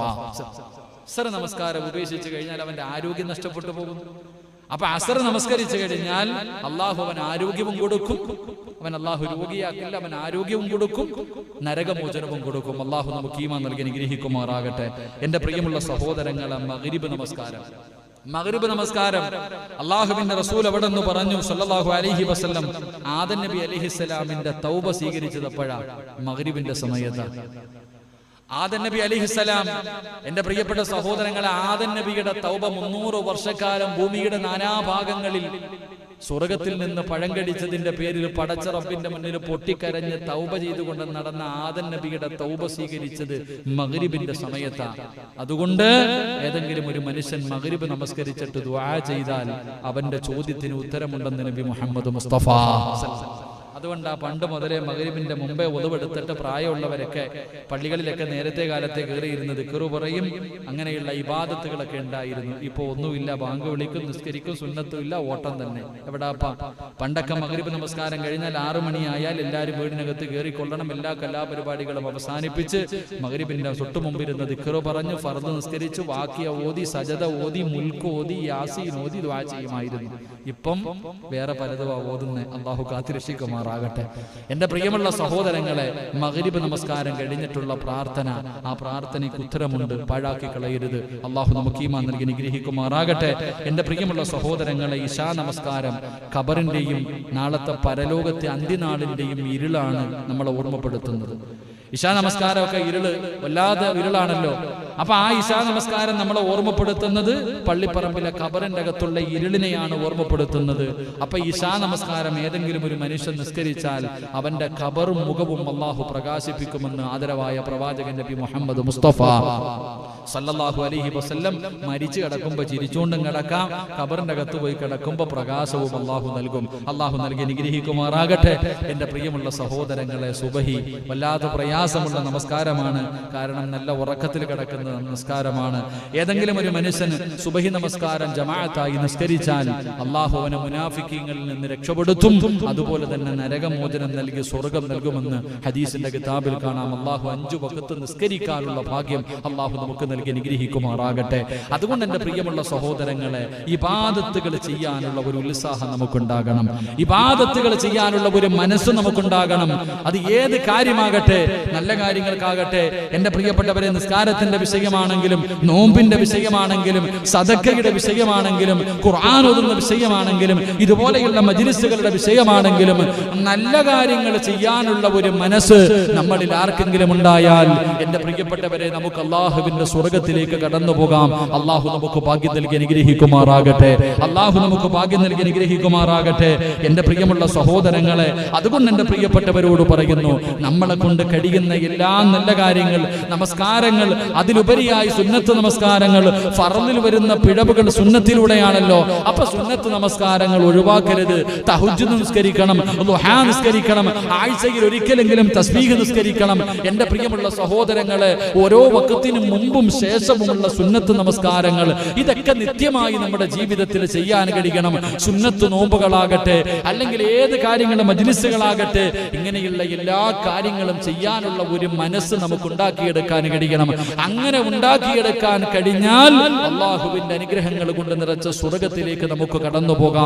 അസർ നമസ്കാരം ഉപേക്ഷിച്ചു കഴിഞ്ഞാൽ അവന്റെ ആരോഗ്യം നഷ്ടപ്പെട്ടു പോകും. അപ്പൊ അസർ നമസ്കരിച്ചു കഴിഞ്ഞാൽ അള്ളാഹു അവൻ ആരോഗ്യവും കൊടുക്കും, അവൻ അള്ളാഹു രോഗിയാക്കില്ല, അവൻ ആരോഗ്യവും കൊടുക്കും, നരകമോചനവും കൊടുക്കും. അള്ളാഹു നമുക്ക് ഈമാൻ നൽകി അനുഗ്രഹിക്കുമാറാകട്ടെ. എന്റെ പ്രിയമുള്ള സഹോദരങ്ങളെ, മഗ്രിബ് നമസ്കാരം, മഗ്രിബ് നമസ്കാരം അള്ളാഹുവിന്റെ റസൂൽ അവിടെ നിന്ന് പറഞ്ഞു സല്ലല്ലാഹു അലൈഹി വസല്ലം, ആദം നബി അലൈഹിസ്സലാമിന്റെ തൗബ സ്വീകരിച്ചത് എപ്പോഴാണ്? മഗ്രിബിന്റെ സമയത്താണ്. ആദം നബി അലൈഹിസ്സലാം, എന്റെ പ്രിയപ്പെട്ട സഹോദരങ്ങളെ, ആദം നബിയുടെ തൗബ 300 വർഷക്കാലം ഭൂമിയുടെ നാനാഭാഗങ്ങളിൽ സ്വർഗത്തിൽ നിന്ന് പഴം കടിച്ചതിന്റെ പേരിൽ പടച്ച റബ്ബിന്റെ മുന്നിൽ പൊട്ടിക്കരഞ്ഞ് തൗബ ചെയ്തുകൊണ്ട് നടന്ന ആദം നബിയുടെ തൗബ സ്വീകരിച്ചത് മഗ്രിബിന്റെ സമയത്താണ്. അതുകൊണ്ട് ഏതെങ്കിലും ഒരു മനുഷ്യൻ മഗ്രിബ് നമസ്കരിച്ചിട്ട് ദുആ ചെയ്താൽ അവന്റെ ചോദ്യത്തിന് ഉത്തരമുണ്ടെന്ന് നബി മുഹമ്മദ് മുസ്തഫ. അതുകൊണ്ട് പണ്ട് മുതലേ മഗ്‌രിബിന്റെ മുമ്പേ ഉളവെടുത്തിട്ട് പ്രായമുള്ളവരൊക്കെ പള്ളികളിലൊക്കെ നേരത്തെ കാലത്തെ കയറിയിരുന്ന് ദിക്റ് പറയും, അങ്ങനെയുള്ള ഇബാദത്തുകളൊക്കെ ഉണ്ടായിരുന്നു. ഇപ്പൊ ഒന്നുമില്ല, ബാങ്ക് വിളിക്കും, നിസ്കരിക്കും, സുന്നത്തും ഇല്ല, ഓട്ടം തന്നെ. എവിടാപ്പാ? പണ്ടൊക്കെ മഗ്‌രിബ് നമസ്കാരം കഴിഞ്ഞാൽ 6 മണിയായാൽ എല്ലാവരും വീടിനകത്ത് കയറിക്കൊള്ളണം, എല്ലാ കലാപരിപാടികളും അവസാനിപ്പിച്ച് മഗ്‌രിബിന്റെ തൊട്ടു മുമ്പിരുന്ന് ദിക്റ് പറഞ്ഞു, ഫർദ് നിസ്കരിച്ചു, വാക്കിയ ഓതി, സജദ ഓതി, മുൽക്ക് ഓതി, യാസീൻ ഓതി ദുആ ചെയ്യുമായിരുന്നു. ഇപ്പം വേറെ പലതും ഓതുന്നേ. അള്ളാഹു കാത്തിരക്ഷിക്കുമാറാകട്ടെ. എന്റെ പ്രിയമുള്ള സഹോദരങ്ങളെ, മഗ്‌രിബ് നമസ്കാരം കഴിഞ്ഞിട്ടുള്ള പ്രാർത്ഥന, ആ പ്രാർത്ഥനയ്ക്ക് ഉത്തരമുണ്ട്, പാഴാക്കി കളയരുത്. അള്ളാഹു നമുക്ക് ഈമാൻ നൽകി അനുഗ്രഹിക്കുമാറാകട്ടെ. എന്റെ പ്രിയമുള്ള സഹോദരങ്ങളെ, ഇശാ നമസ്കാരം ഖബറിന്റെയും നാളത്തെ പരലോകത്തെ അന്ത്യനാളിന്റെയും ഇരുളാണ് നമ്മളെ ഓർമ്മപ്പെടുത്തുന്നത്. ഇശാ നമസ്കാരമൊക്കെ ഇരുള്, വല്ലാതെ ഇരുളാണല്ലോ. അപ്പൊ ആ ഇശാ നമസ്കാരം നമ്മളെ ഓർമ്മപ്പെടുത്തുന്നത് പള്ളിപ്പറമ്പിലെ ഖബറിന്റെ അകത്തുള്ള ഇരുളിനെയാണ് ഓർമ്മപ്പെടുത്തുന്നത്. അപ്പൊ ഇശാ നമസ്കാരം ഏതെങ്കിലും ഒരു മനുഷ്യൻ നിസ്കരിച്ചാൽ അവന്റെ ഖബറും മുഖവും അള്ളാഹു പ്രകാശിപ്പിക്കുമെന്ന് ആദരവായ പ്രവാചകൻ നബി മുഹമ്മദ് മുസ്തഫ സല്ലല്ലാഹു അലൈഹി വസല്ലം മരിച്ചു കിടക്കുമ്പോ ചിരിച്ചുകൊണ്ടും കിടക്കാം, ഖബറിന്റെ അകത്ത് പോയി കിടക്കുമ്പോ പ്രകാശവും അള്ളാഹു നൽകും. അള്ളാഹു നൽകി അനുഗ്രഹിക്കുമാറാകട്ടെ. എന്റെ പ്രിയമുള്ള സഹോദരങ്ങളെ, സുബഹി വല്ലാതെ പ്രയാസമുള്ള നമസ്കാരമാണ്. കാരണം നല്ല ഉറക്കത്തിൽ കിടക്കുന്ന നമസ്കാരമാണ്. ഏതെങ്കിലും ഒരു മനുഷ്യന് സുബഹി നമസ്കാരം ജമാഅത്തായി നിസ്കരിച്ചാൽ അള്ളാഹു അവനെ മുനാഫിക്കീങ്ങളിൽ നിന്ന് രക്ഷപ്പെടുത്തും. അതുപോലെ തന്നെ നരകമോചനം നൽകി സ്വർഗം നൽകുമെന്ന് ഹദീസിന്റെ കിതാബിൽ കാണാം. അള്ളാഹു 5 വഖത്ത് നിസ്കരിക്കാനുള്ള ഭാഗ്യം അള്ളാഹു നമുക്ക് നൽകി അനുഗ്രഹിക്കുമാറാകട്ടെ. അതുകൊണ്ട് എന്റെ പ്രിയമുള്ള സഹോദരങ്ങളെ, ഇബാദത്തുകൾ ചെയ്യാനുള്ള ഒരു ഉത്സാഹം നമുക്കുണ്ടാകണം. ഇബാദത്തുകൾ ചെയ്യാനുള്ള ഒരു മനസ്സ് നമുക്കുണ്ടാകണം. അത് ഏത് കാര്യമാകട്ടെ, നല്ല കാര്യങ്ങൾക്കാകട്ടെ. എന്റെ പ്രിയപ്പെട്ടവരെ, നിസ്കാരത്തിന്റെ വിഷയമാണെങ്കിലും, നോമ്പിന്റെ വിഷയമാണെങ്കിലും, സദഖയുടെ വിഷയമാണെങ്കിലും, ഖുർആൻ ഓതുന്ന വിഷയമാണെങ്കിലും, ഇതുപോലെയുള്ള മജ്‌ലിസുകളുടെ വിഷയമാണെങ്കിലും, നല്ല കാര്യങ്ങൾ ചെയ്യാനുള്ള ഒരു മനസ്സ് നമ്മളിൽ ആർക്കെങ്കിലും ഉണ്ടായാൽ, എന്റെ പ്രിയപ്പെട്ടവരെ, നമുക്ക് അള്ളാഹുവിന്റെ സ്വർഗത്തിലേക്ക് കടന്നു പോകാം. അള്ളാഹു നമുക്ക് ഭാഗ്യം നൽകി അനുഗ്രഹിക്കുമാറാകട്ടെ. അള്ളാഹു നമുക്ക് ഭാഗ്യം നൽകി അനുഗ്രഹിക്കുമാറാകട്ടെ. എന്റെ പ്രിയമുള്ള സഹോദരങ്ങളെ, അതുകൊണ്ട് എന്റെ പ്രിയപ്പെട്ടവരോട് പറയുന്നു, നമ്മളെ കൊണ്ട് കഴിയുന്ന എല്ലാ നല്ല കാര്യങ്ങൾ, നമസ്കാരങ്ങൾ, അതിലുപരിയായി സുന്നത്ത് നമസ്കാരങ്ങൾ, ഫർളിൽ വരുന്ന പിഴവുകൾ സുന്നത്തിലൂടെയാണല്ലോ. അപ്പൊ സുന്നത്ത് നമസ്കാരങ്ങൾ ഒഴിവാക്കരുത്. തഹജ്ജുദ് നിസ്കരിക്കണം, ദുഹാ നിസ്കരിക്കണം, ആഴ്ചയിൽ ഒരിക്കലെങ്കിലും തസ്ബീഹ് നിസ്കരിക്കണം. എന്റെ പ്രിയമുള്ള സഹോദരങ്ങളെ, ഓരോ വഖത്തിനും മുമ്പും ശേഷവുമുള്ള സുന്നത്ത് നമസ്കാരങ്ങൾ, ഇതൊക്കെ നിത്യമായി നമ്മുടെ ജീവിതത്തിൽ ചെയ്യാൻ കഴിയണം. സുന്നത്ത് നോമ്പുകളാകട്ടെ, അല്ലെങ്കിൽ ഏത് കാര്യങ്ങളും മജ്‌ലിസുകളാകട്ടെ, ഇങ്ങനെയുള്ള എല്ലാ കാര്യങ്ങളും ചെയ്യാനുള്ള ഒരു മനസ്സ് നമുക്ക് ഉണ്ടാക്കിയെടുക്കാൻ കഴിയണം. അങ്ങനെ ഉണ്ടാക്കിയെടുക്കാൻ കഴിഞ്ഞാൽ അള്ളാഹുവിന്റെ അനുഗ്രഹങ്ങൾ കൊണ്ട് നിറച്ച സ്വർഗത്തിലേക്ക് നമുക്ക് കടന്നു പോകാം.